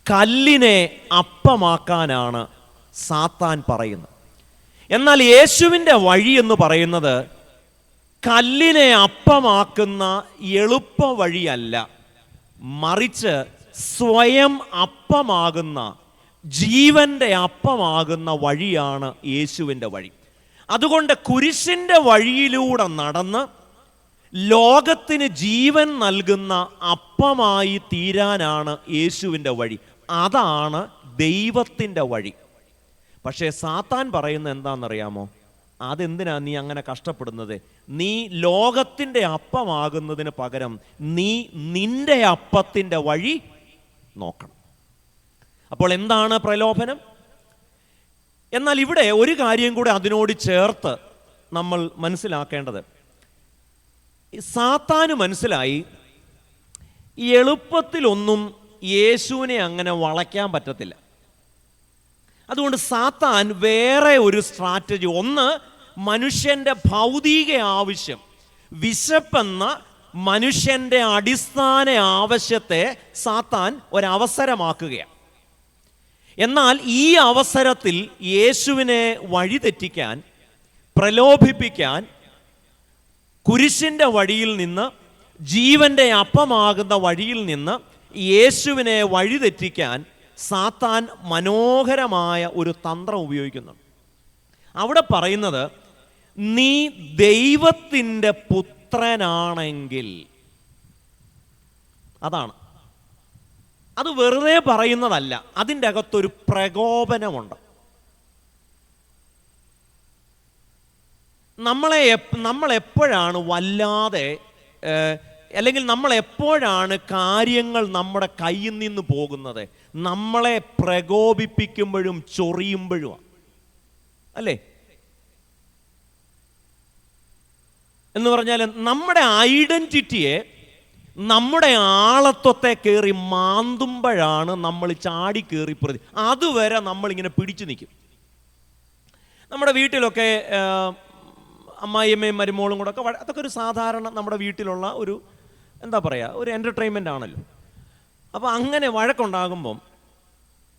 കല്ലിനെ അപ്പമാക്കാനാണ് സാത്താൻ പറയുന്നത്. എന്നാൽ യേശുവിൻ്റെ വഴി എന്ന് പറയുന്നത് കല്ലിനെ അപ്പമാക്കുന്ന എളുപ്പ വഴിയല്ല, മറിച്ച് സ്വയം അപ്പമാകുന്ന, ജീവൻ്റെ അപ്പമാകുന്ന വഴിയാണ് യേശുവിൻ്റെ വഴി. അതുകൊണ്ട് കുരിശിൻ്റെ വഴിയിലൂടെ നടന്ന് ലോകത്തിന് ജീവൻ നൽകുന്ന അപ്പമായി തീരാനാണ് യേശുവിൻ്റെ വഴി. അതാണ് ദൈവത്തിൻ്റെ വഴി. പക്ഷേ സാത്താൻ പറയുന്നത് എന്താണെന്നറിയാമോ? അതെന്തിനാ നീ അങ്ങനെ കഷ്ടപ്പെടുന്നത്? നീ ലോകത്തിൻ്റെ അപ്പമാകുന്നതിന് പകരം നീ നിന്റെ അപ്പത്തിൻ്റെ വഴി നോക്കണം. അപ്പോൾ എന്താണ് പ്രലോഭനം? എന്നാൽ ഇവിടെ ഒരു കാര്യം കൂടെ അതിനോട് ചേർത്ത് നമ്മൾ മനസ്സിലാക്കേണ്ടത്, സാത്താന് മനസ്സിലായി എളുപ്പത്തിലൊന്നും യേശുവിനെ അങ്ങനെ വളയ്ക്കാൻ പറ്റത്തില്ല. അതുകൊണ്ട് സാത്താൻ വേറെ ഒരു സ്ട്രാറ്റജി, ഒന്ന് മനുഷ്യൻ്റെ ഭൗതിക ആവശ്യം, വിശപ്പെന്ന മനുഷ്യൻ്റെ അടിസ്ഥാന ആവശ്യത്തെ സാത്താൻ ഒരവസരമാക്കുകയാണ്. എന്നാൽ ഈ അവസരത്തിൽ യേശുവിനെ വഴിതെറ്റിക്കാൻ, പ്രലോഭിപ്പിക്കാൻ, കുരിശിൻ്റെ വഴിയിൽ നിന്ന്, ജീവൻ്റെ അപ്പമാകുന്ന വഴിയിൽ നിന്ന് യേശുവിനെ വഴിതെറ്റിക്കാൻ സാത്താൻ മനോഹരമായ ഒരു തന്ത്രം ഉപയോഗിക്കുന്നുണ്ട്. അവിടെ പറയുന്നത്, നീ ദൈവത്തിൻ്റെ പുത്രനാണെങ്കിൽ, അതാണ്. അത് വെറുതെ പറയുന്നതല്ല, അതിൻ്റെ അകത്തൊരു പ്രകോപനമുണ്ട്. നമ്മളെപ്പോഴാണ് വല്ലാതെ, അല്ലെങ്കിൽ നമ്മളെപ്പോഴാണ് കാര്യങ്ങൾ നമ്മുടെ കയ്യിൽ നിന്ന് പോകുന്നത്? നമ്മളെ പ്രകോപിപ്പിക്കുമ്പോഴും ചൊറിയുമ്പോഴും, അല്ലേ? എന്ന് പറഞ്ഞാൽ നമ്മുടെ ഐഡൻറ്റിറ്റിയെ, നമ്മുടെ ആളത്വത്തെ കയറി മാന്തുമ്പോഴാണ് നമ്മൾ ചാടി കയറി പ്രതി. അതുവരെ നമ്മളിങ്ങനെ പിടിച്ചു നിൽക്കും. നമ്മുടെ വീട്ടിലൊക്കെ അമ്മായിയമ്മയും മരുമോളും കൂടെ ഒക്കെ, അതൊക്കെ ഒരു സാധാരണ നമ്മുടെ വീട്ടിലുള്ള ഒരു, എന്താ പറയുക, ഒരു എൻ്റർടൈൻമെൻ്റ് ആണല്ലോ. അപ്പോൾ അങ്ങനെ വഴക്കുണ്ടാകുമ്പം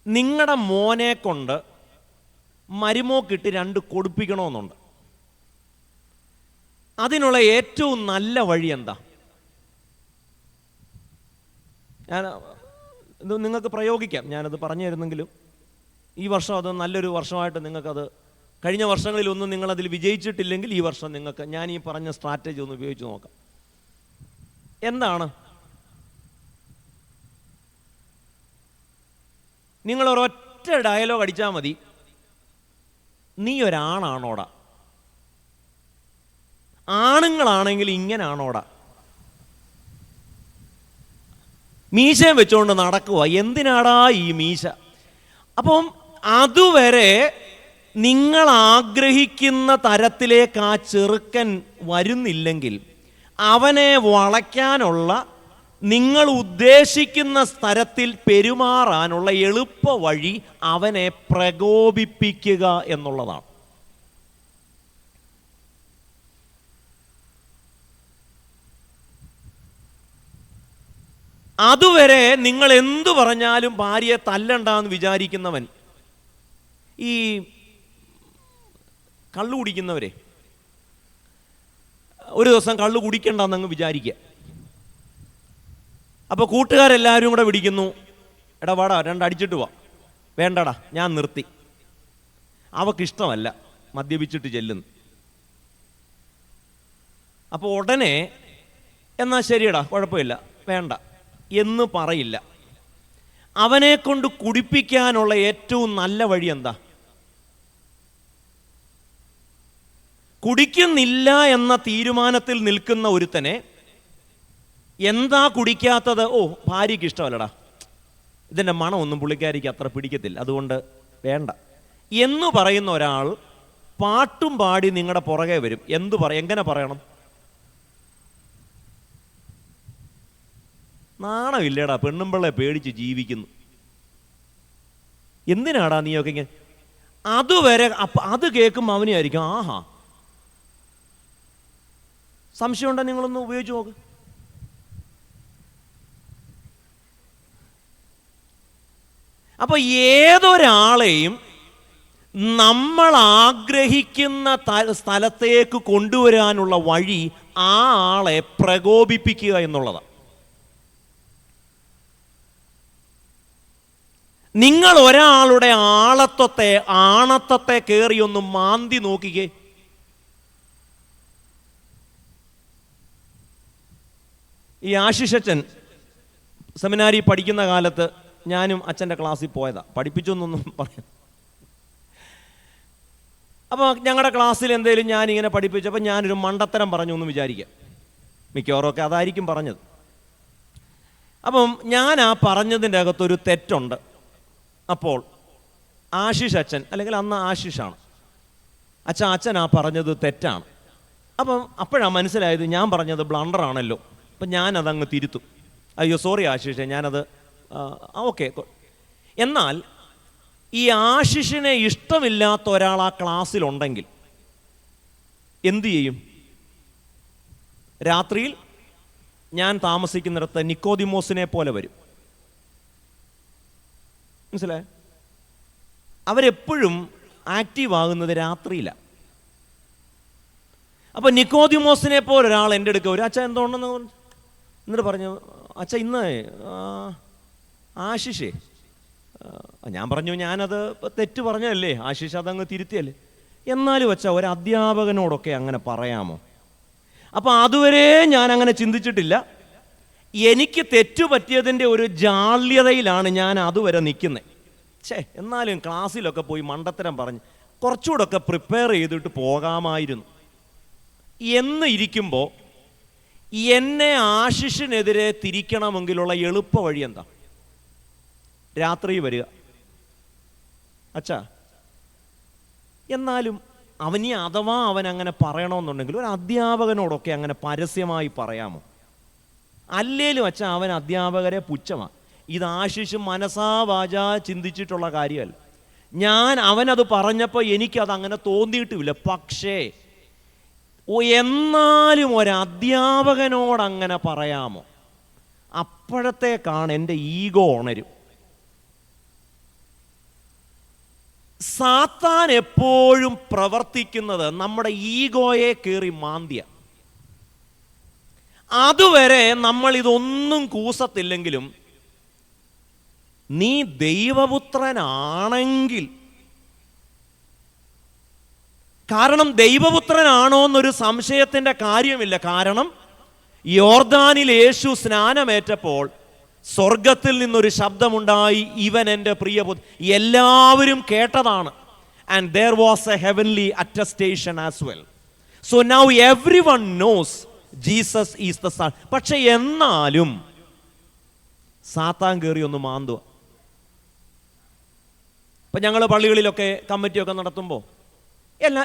നിങ്ങളുടെ മോനെ കൊണ്ട് മരുമോക്കിട്ട് 2 കൊടുപ്പിക്കണമെന്നുണ്ട്. അതിനുള്ള ഏറ്റവും നല്ല വഴി എന്താ? ഇത് നിങ്ങൾക്ക് പ്രയോഗിക്കാം, ഞാനത് പറഞ്ഞു തരുന്നെങ്കിലും ഈ വർഷം അത് നല്ലൊരു വർഷമായിട്ട് നിങ്ങൾക്കത്, കഴിഞ്ഞ വർഷങ്ങളിലൊന്നും നിങ്ങളതിൽ വിജയിച്ചിട്ടില്ലെങ്കിൽ ഈ വർഷം നിങ്ങൾക്ക് ഞാൻ ഈ പറഞ്ഞ സ്ട്രാറ്റജി ഒന്ന് ഉപയോഗിച്ച് നോക്കാം. എന്താണ്? നിങ്ങളൊരൊറ്റ ഡയലോഗ് അടിച്ചാൽ മതി, നീ ഒരാണാണോടാ? ആണുങ്ങളാണെങ്കിൽ ഇങ്ങനാണോടാ? മീശയും വെച്ചുകൊണ്ട് നടക്കുക, എന്തിനാടാ ഈ മീശ? അപ്പം അതുവരെ നിങ്ങൾ ആഗ്രഹിക്കുന്ന തരത്തിലേക്ക് ആ ചെറുക്കൻ വരുന്നില്ലെങ്കിൽ അവനെ വളയ്ക്കാനുള്ള, നിങ്ങൾ ഉദ്ദേശിക്കുന്ന തരത്തിൽ പെരുമാറാനുള്ള എളുപ്പ വഴി അവനെ പ്രകോപിപ്പിക്കുക എന്നുള്ളതാണ്. അതുവരെ നിങ്ങൾ എന്തു പറഞ്ഞാലും ഭാര്യയെ തല്ലണ്ടെന്ന് വിചാരിക്കുന്നവൻ, ഈ കള്ളു കുടിക്കുന്നവരെ ഒരു ദിവസം കള്ളു കുടിക്കണ്ടെന്നങ്ങ് വിചാരിക്കുക. അപ്പോൾ കൂട്ടുകാരെല്ലാവരും കൂടെ പിടിക്കുന്നു, എടാ വാടാ 2 അടിച്ചിട്ട് പോവാ. വേണ്ടടാ ഞാൻ നിർത്തി, അവക്കിഷ്ടമല്ല മദ്യപിച്ചിട്ട് ചെല്ലുന്നു. അപ്പോൾ ഉടനെ എന്നാൽ ശരിയടാ കുഴപ്പമില്ല വേണ്ട എന്ന് പറയില്ല. അവനെ കൊണ്ട് കുടിപ്പിക്കാനുള്ള ഏറ്റവും നല്ല വഴി എന്താ? കുടിക്കുന്നില്ല എന്ന തീരുമാനത്തിൽ നിൽക്കുന്ന ഒരുത്തനെ, എന്താ കുടിക്കാത്തത്? ഓ ഭാര്യയ്ക്ക് ഇഷ്ടമല്ലടാ, ഇതിൻ്റെ മണമൊന്നും പുള്ളിക്കാരിക്ക് അത്ര പിടിക്കത്തില്ല, അതുകൊണ്ട് വേണ്ട എന്ന് പറയുന്ന ഒരാൾ പാട്ടും പാടി നിങ്ങളുടെ പുറകെ വരും. എങ്ങനെ പറയണം? നാണമില്ലേടാ, പെണ്ണുമ്പിള്ളെ പേടിച്ച് ജീവിക്കുന്നു, എന്തിനാടാ നീയൊക്കെ ഇങ്ങനെ? അതുവരെ അത് കേൾക്കുമ്പോൾ അവനെയായിരിക്കും, ആഹാ. സംശയമുണ്ടോ? നിങ്ങളൊന്ന് ഉപയോഗിച്ച് നോക്ക്. അപ്പൊ ഏതൊരാളെയും നമ്മൾ ആഗ്രഹിക്കുന്ന സ്ഥലത്തേക്ക് കൊണ്ടുവരാനുള്ള വഴി ആ ആളെ പ്രകോപിപ്പിക്കുക എന്നുള്ളതാണ്. നിങ്ങൾ ഒരാളുടെ ആണത്വത്തെ കയറിയൊന്ന് മാന്തി നോക്കിക്കേ. ഈ ആശിഷച്ചൻ സെമിനാരി പഠിക്കുന്ന കാലത്ത് ഞാനും അച്ഛൻ്റെ ക്ലാസ്സിൽ പോയതാ. പഠിപ്പിച്ചൊന്നൊന്നും പറയാം. അപ്പോൾ ഞങ്ങളുടെ ക്ലാസ്സിൽ എന്തെങ്കിലും ഞാനിങ്ങനെ പഠിപ്പിച്ചപ്പോൾ ഞാനൊരു മണ്ടത്തരം പറഞ്ഞു എന്ന് വിചാരിക്കാം. മിക്കവാറുമൊക്കെ അതായിരിക്കും പറഞ്ഞത്. അപ്പം ഞാൻ ആ പറഞ്ഞതിൻ്റെ അകത്തൊരു തെറ്റുണ്ട്. അപ്പോൾ ആശിഷ് അച്ഛൻ, അല്ലെങ്കിൽ അന്ന് ആശിഷാണ്, അച്ഛൻ ആ പറഞ്ഞത് തെറ്റാണ്. അപ്പം അപ്പോഴാണ് മനസ്സിലായത് ഞാൻ പറഞ്ഞത് ബ്ലണ്ടറാണല്ലോ. അപ്പം ഞാനതങ്ങ് തിരുത്തും. അയ്യോ സോറി ആശിഷേ, ഞാനത് ഓക്കെ. എന്നാൽ ഈ ആശിഷിനെ ഇഷ്ടമില്ലാത്ത ഒരാൾ ആ ക്ലാസ്സിലുണ്ടെങ്കിൽ എന്തു ചെയ്യും? രാത്രിയിൽ ഞാൻ താമസിക്കുന്നിടത്ത് നിക്കോദിമോസിനെ പോലെ വരും. മനസ്സിലായോ? അവരെപ്പോഴും ആക്റ്റീവ് ആകുന്നത് രാത്രിയിലാണ്. അപ്പം നിക്കോദിമോസിനെ പോലെ ഒരാൾ എൻ്റെ അടുക്ക ഒരു അച്ഛൻ എന്തുകൊണ്ടെന്ന് എന്നിട്ട് പറഞ്ഞു, അച്ഛ ഇന്ന് ആശിഷേ, ഞാൻ പറഞ്ഞു ഞാനത് തെറ്റ് പറഞ്ഞതല്ലേ, ആശിഷ് അതങ്ങ് തിരുത്തിയല്ലേ. എന്നാലും അച്ഛ ഒരു അധ്യാപകനോടൊക്കെ അങ്ങനെ പറയാമോ? അപ്പം അതുവരെ ഞാൻ അങ്ങനെ ചിന്തിച്ചിട്ടില്ല. എനിക്ക് തെറ്റുപറ്റിയതിൻ്റെ ഒരു ജാള്യതയിലാണ് ഞാൻ അതുവരെ നിൽക്കുന്നത്. എന്നാലും ക്ലാസ്സിലൊക്കെ പോയി മണ്ടത്തരം പറഞ്ഞ് കുറച്ചുകൂടെ ഒക്കെ പ്രിപ്പയർ ചെയ്തിട്ട് പോകാമായിരുന്നു എന്ന് ഇരിക്കുമ്പോൾ എന്നെ ആശിഷിനെതിരെ തിരിക്കണമെങ്കിലുള്ള എളുപ്പ വഴി എന്താ? രാത്രി വരിക. അച്ഛാ, എന്നാലും അവനി അഥവാ അവൻ അങ്ങനെ പറയണമെന്നുണ്ടെങ്കിൽ ഒരു അധ്യാപകനോടൊക്കെ അങ്ങനെ പരസ്യമായി പറയാമോ? അല്ലേലും അച്ഛാ അവൻ അധ്യാപകരെ പുച്ഛമാണ്. ഇത് ആശിഷ് മനസാ വാചാ ചിന്തിച്ചിട്ടുള്ള കാര്യമല്ല. ഞാൻ അവനത് പറഞ്ഞപ്പോൾ എനിക്കതങ്ങനെ തോന്നിയിട്ടുമില്ല. പക്ഷേ എന്നാലും ഒരധ്യാപകനോടങ്ങനെ പറയാമോ? അപ്പോഴത്തേക്കാണ് എൻ്റെ ഈഗോ ഉണരും. സാത്താൻ എപ്പോഴും പ്രവർത്തിക്കുന്നത് നമ്മുടെ ഈഗോയെ കയറി മാന്തിയ. അതുവരെ നമ്മൾ ഇതൊന്നും കൂസത്തില്ലെങ്കിലും നീ ദൈവപുത്രനാണെങ്കിൽ, കാരണം ദൈവപുത്രനാണോ എന്നൊരു സംശയത്തിൻ്റെ കാര്യമില്ല. കാരണം യോർദാനിൽ യേശു സ്നാനമേറ്റപ്പോൾ സ്വർഗത്തിൽ നിന്നൊരു ശബ്ദമുണ്ടായി, ഇവൻ എൻ്റെ പ്രിയപുത്രൻ. എല്ലാവരും കേട്ടതാണ്. And there was a heavenly attestation as well. So now everyone knows Jesus is the Son. പക്ഷെ എന്നാലും സാത്താൻ കയറി ഒന്ന് മാന്തുക. ഇപ്പം ഞങ്ങൾ പള്ളികളിലൊക്കെ കമ്മിറ്റിയൊക്കെ നടത്തുമ്പോൾ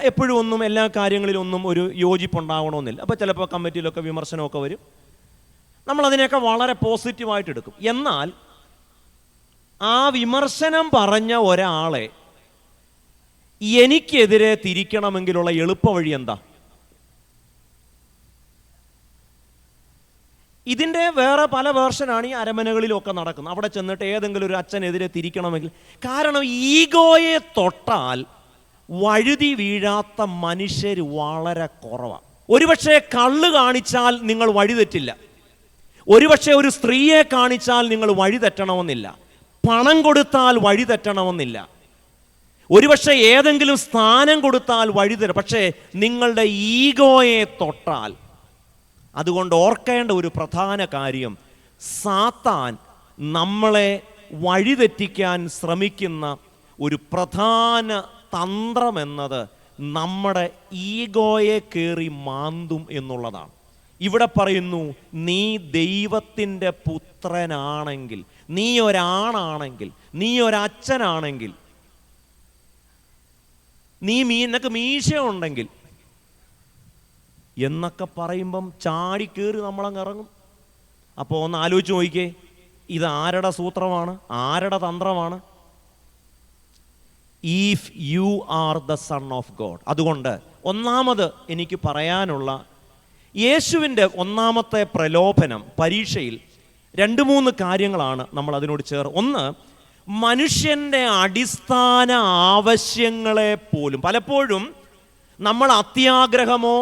എപ്പോഴും എല്ലാ കാര്യങ്ങളിലൊന്നും ഒരു യോജിപ്പുണ്ടാവണമെന്നില്ല. അപ്പോൾ ചിലപ്പോൾ കമ്മിറ്റിയിലൊക്കെ വിമർശനമൊക്കെ വരും. നമ്മളതിനെയൊക്കെ വളരെ പോസിറ്റീവായിട്ട് എടുക്കും. എന്നാൽ ആ വിമർശനം പറഞ്ഞ ഒരാളെ എനിക്കെതിരെ തിരിക്കണമെങ്കിലുള്ള എളുപ്പ വഴി എന്താ? ഇതിൻ്റെ വേറെ പല വേർഷനാണ് ഈ അരമനകളിലൊക്കെ നടക്കുന്നത്. അവിടെ ചെന്നിട്ട് ഏതെങ്കിലും ഒരു അച്ഛനെതിരെ തിരിക്കണമെങ്കിൽ, കാരണം ഈഗോയെ തൊട്ടാൽ വഴുതി വീഴാത്ത മനുഷ്യർ വളരെ കുറവാണ്. ഒരുപക്ഷെ കള്ള് കാണിച്ചാൽ നിങ്ങൾ വഴിതെറ്റില്ല. ഒരുപക്ഷെ ഒരു സ്ത്രീയെ കാണിച്ചാൽ നിങ്ങൾ വഴിതെറ്റണമെന്നില്ല. പണം കൊടുത്താൽ വഴിതെറ്റണമെന്നില്ല. ഒരുപക്ഷെ ഏതെങ്കിലും സ്ഥാനം കൊടുത്താൽ വഴിതെറ്റും. പക്ഷേ നിങ്ങളുടെ ഈഗോയെ തൊട്ടാൽ, അതുകൊണ്ട് ഓർക്കേണ്ട ഒരു പ്രധാന കാര്യം, സാത്താൻ നമ്മളെ വഴിതെറ്റിക്കാൻ ശ്രമിക്കുന്ന ഒരു പ്രധാന തന്ത്രമെന്നത് നമ്മുടെ ഈഗോയെ കയറി മാന്തും എന്നുള്ളതാണ്. ഇവിടെ പറയുന്നു, നീ ദൈവത്തിൻ്റെ പുത്രനാണെങ്കിൽ, നീ ഒരാണാണെങ്കിൽ, നീ ഒരച്ഛനാണെങ്കിൽ, നിനക്ക് മീശ ഉണ്ടെങ്കിൽ എന്നൊക്കെ പറയുമ്പം ചാടിക്കേറി നമ്മളങ്ങ് ഇറങ്ങും. അപ്പോൾ ഒന്ന് ആലോചിച്ച് നോക്കിക്കേ, ഇത് ആരുടെ സൂത്രമാണ്, ആരുടെ തന്ത്രമാണ്? If you are the son of God. അതുകൊണ്ട് ഒന്നാമത് എനിക്ക് പറയാനുള്ള, യേശുവിൻ്റെ ഒന്നാമത്തെ പ്രലോഭനം പരീക്ഷയിൽ 2-3 കാര്യങ്ങളാണ് നമ്മൾ അതിനോട് ഒന്ന്, മനുഷ്യൻ്റെ അടിസ്ഥാന ആവശ്യങ്ങളെ പോലും പലപ്പോഴും നമ്മൾ അത്യാഗ്രഹമോ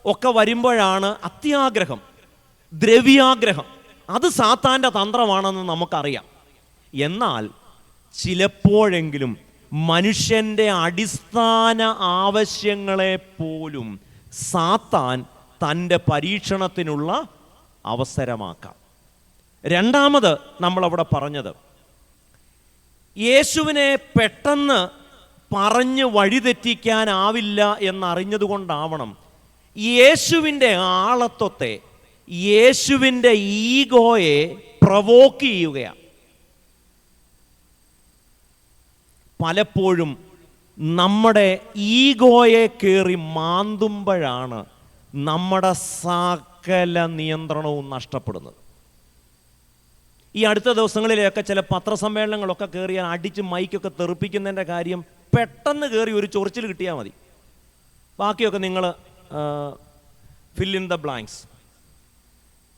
ഒക്കെ വരുമ്പോഴാണ്, അത്യാഗ്രഹം, ദ്രവ്യാഗ്രഹം, അത് സാത്താൻ്റെ തന്ത്രമാണെന്ന് നമുക്കറിയാം. എന്നാൽ ചിലപ്പോഴെങ്കിലും മനുഷ്യൻ്റെ അടിസ്ഥാന ആവശ്യങ്ങളെ പോലും സാത്താൻ തൻ്റെ പരീക്ഷണത്തിനുള്ള അവസരമാക്കാം. രണ്ടാമത് നമ്മളവിടെ പറഞ്ഞത്, യേശുവിനെ പെട്ടെന്ന് പറഞ്ഞ് വഴിതെറ്റിക്കാനാവില്ല എന്നറിഞ്ഞതുകൊണ്ടാവണം യേശുവിൻ്റെ ആളത്വത്തെ, യേശുവിൻ്റെ ഈഗോയെ പ്രൊവോക്ക് ചെയ്യുകയാണ്. പലപ്പോഴും നമ്മുടെ ഈഗോയെ കയറി മാന്തുമ്പോഴാണ് നമ്മുടെ സകല നിയന്ത്രണവും നഷ്ടപ്പെടുന്നത്. ഈ അടുത്ത ദിവസങ്ങളിലൊക്കെ ചില പത്രസമ്മേളനങ്ങളൊക്കെ കയറിയാൽ അടിച്ച് മൈക്കൊക്കെ തെറിപ്പിക്കുന്നതിൻ്റെ കാര്യം പെട്ടെന്ന് കയറി ഒരു ചൊറിച്ചിൽ കിട്ടിയാൽ മതി. ബാക്കിയൊക്കെ നിങ്ങൾ ഫിൽ ഇൻ ദ ബ്ലാങ്ക്സ്.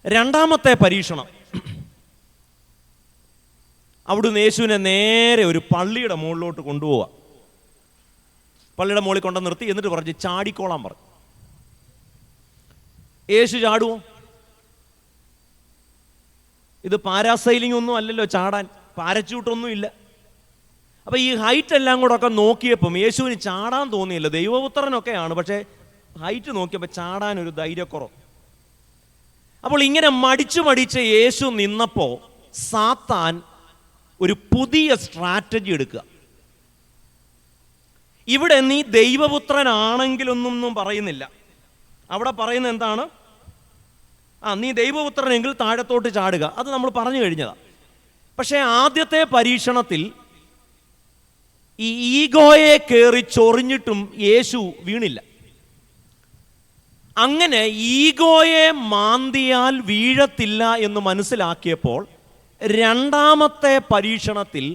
രണ്ടാമത്തെ പരീക്ഷണം, അവിടുന്ന് യേശുവിനെ നേരെ ഒരു പള്ളിയുടെ മുകളിലോട്ട് കൊണ്ടുപോവുക. പള്ളിയുടെ മുകളിൽ കൊണ്ടു നിർത്തി, എന്നിട്ട് പറഞ്ഞ് ചാടിക്കോളാൻ പറഞ്ഞു. യേശു ചാടുവോ? ഇത് പാരാസൈലിംഗ് ഒന്നും അല്ലല്ലോ ചാടാൻ, പാരച്യൂട്ടൊന്നും ഇല്ല. അപ്പം ഈ ഹൈറ്റ് എല്ലാം കൂടെ ഒക്കെ നോക്കിയപ്പം യേശുവിന് ചാടാൻ തോന്നിയില്ല. ദൈവപുത്രനൊക്കെയാണ്, പക്ഷേ ഹൈറ്റ് നോക്കിയപ്പോൾ ചാടാനൊരു ധൈര്യക്കുറവ്. അപ്പോൾ ഇങ്ങനെ മടിച്ച് യേശു നിന്നപ്പോൾ സാത്താൻ ഒരു പുതിയ സ്ട്രാറ്റജി എടുക്കുക. ഇവിടെ നീ ദൈവപുത്രനാണെങ്കിലൊന്നും പറയുന്നില്ല. അവിടെ പറയുന്നത് എന്താണ്? നീ ദൈവപുത്രനെങ്കിൽ താഴത്തോട്ട് ചാടുക. അത് നമ്മൾ പറഞ്ഞു കഴിഞ്ഞതാണ്. പക്ഷേ ആദ്യത്തെ പരീക്ഷണത്തിൽ ഈ ഈഗോയെ കയറി ചൊറിഞ്ഞിട്ടും യേശു വീണില്ല. അങ്ങനെ ഈഗോയെ മാന്തിയാൽ വീഴത്തില്ല എന്ന് മനസ്സിലാക്കിയപ്പോൾ രണ്ടാമത്തെ പരീക്ഷണത്തിൽ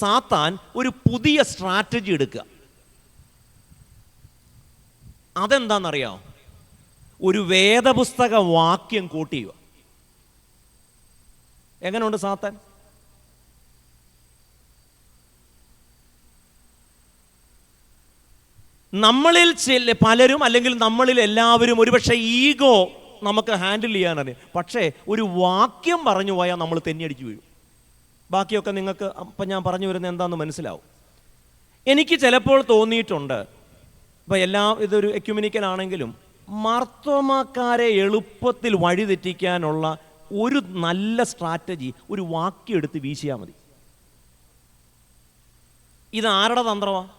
സാത്താൻ ഒരു പുതിയ സ്ട്രാറ്റജി എടുക്കുക. അതെന്താണെന്നറിയാമോ? ഒരു വേദപുസ്തക വാക്യം കോട്ട് ചെയ്യുക. എങ്ങനെയുണ്ട് സാത്താൻ? നമ്മളിൽ പലരും, അല്ലെങ്കിൽ നമ്മളിൽ എല്ലാവരും ഒരുപക്ഷെ ഈഗോ നമുക്ക് ഹാൻഡിൽ ചെയ്യാനറിയാം. പക്ഷേ ഒരു വാക്യം പറഞ്ഞു പോയാൽ നമ്മൾ തെന്നിയടിച്ച് വീഴും. ബാക്കിയൊക്കെ നിങ്ങൾക്ക് അപ്പം ഞാൻ പറഞ്ഞു വരുന്നത് എന്താണെന്ന് മനസ്സിലാവും. എനിക്ക് ചിലപ്പോൾ തോന്നിയിട്ടുണ്ട്, ഇപ്പം ഇതൊരു എക്യുമെനിക്കലാണെങ്കിലും മാർത്തോമാക്കാരെ എളുപ്പത്തിൽ വഴിതെറ്റിക്കാനുള്ള ഒരു നല്ല സ്ട്രാറ്റജി ഒരു വാക്യം എടുത്ത് വീശിയാൽ മതി. ഇത് ആരുടെ തന്ത്രമാണ്?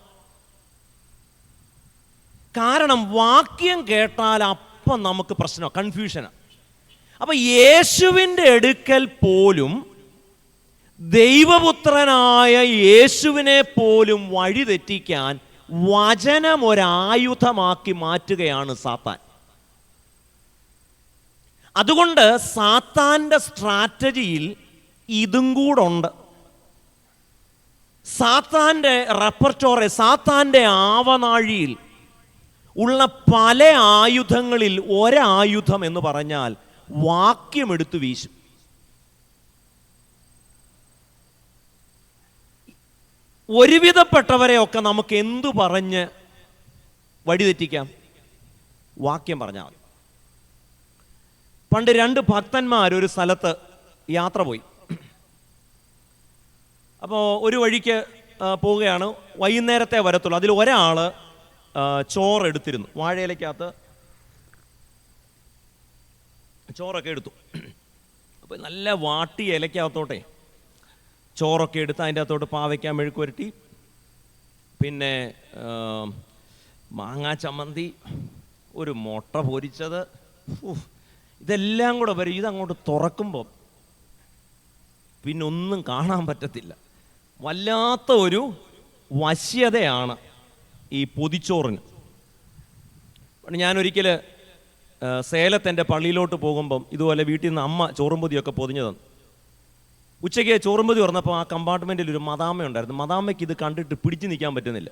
കാരണം വാക്യം കേട്ടാൽ അപ്പം നമുക്ക് പ്രശ്നമാണ്, കൺഫ്യൂഷനാണ്. അപ്പം യേശുവിൻ്റെ അടുക്കൽ പോലും ദൈവപുത്രനായ യേശുവിനെ പോലും വഴിതെറ്റിക്കാൻ വചനം ഒരായുധമാക്കി മാറ്റുകയാണ് സാത്താൻ. അതുകൊണ്ട് സാത്താൻ്റെ സ്ട്രാറ്റജിയിൽ ഇതും കൂടെ. സാത്താൻ്റെ റെപ്പർട്ടോറെ, സാത്താൻ്റെ ആവനാഴിയിൽ ഉള്ള പല ആയുധങ്ങളിൽ ഒരായുധം എന്ന് പറഞ്ഞാൽ വാക്യമെടുത്ത് വീശും. ഒരുവിധപ്പെട്ടവരെയൊക്കെ നമുക്ക് എന്തു പറഞ്ഞ് വഴിതെറ്റിക്കാം? വാക്യം പറഞ്ഞാൽ മതി. പണ്ട് 2 ഭക്തന്മാർ ഒരു സ്ഥലത്ത് യാത്ര പോയി. അപ്പോൾ ഒരു വഴിക്ക് പോവുകയാണ്, വൈകുന്നേരത്തെ വരത്തുള്ളൂ. അതിൽ ഒരാൾ ചോറെടുത്തിരുന്നു, വാഴയിലക്കകത്ത് ചോറൊക്കെ എടുത്തു. അപ്പോൾ നല്ല വാട്ടിയ ഇലക്കകത്തോട്ടെ ചോറൊക്കെ എടുത്ത് അതിൻ്റെ അകത്തോട്ട് പാവയ്ക്കാൻ മെഴുക്ക് പുരട്ടി, പിന്നെ മാങ്ങാ ചമ്മന്തി, ഒരു മുട്ട പൊരിച്ചത്, ഇതെല്ലാം കൂടെ വരും. ഇതങ്ങോട്ട് തുറക്കുമ്പോൾ പിന്നെ ഒന്നും കാണാൻ പറ്റത്തില്ല. വല്ലാത്ത ഒരു വശ്യതയാണ് ഈ പൊതിച്ചോറിന്. ഞാനൊരിക്കൽ സേലത്തെൻ്റെ പള്ളിയിലോട്ട് പോകുമ്പം ഇതുപോലെ വീട്ടിൽ നിന്ന് അമ്മ ചോറും പൊതിയൊക്കെ പൊതിഞ്ഞു തന്നു. ഉച്ചയ്ക്ക് ചോറും പൊതി തുറന്നപ്പോൾ ആ കമ്പാർട്ട്മെൻറ്റിൽ ഒരു മദാമ്മ ഉണ്ടായിരുന്നു. മദാമ്മയ്ക്ക് ഇത് കണ്ടിട്ട് പിടിച്ചു നിൽക്കാൻ പറ്റുന്നില്ല.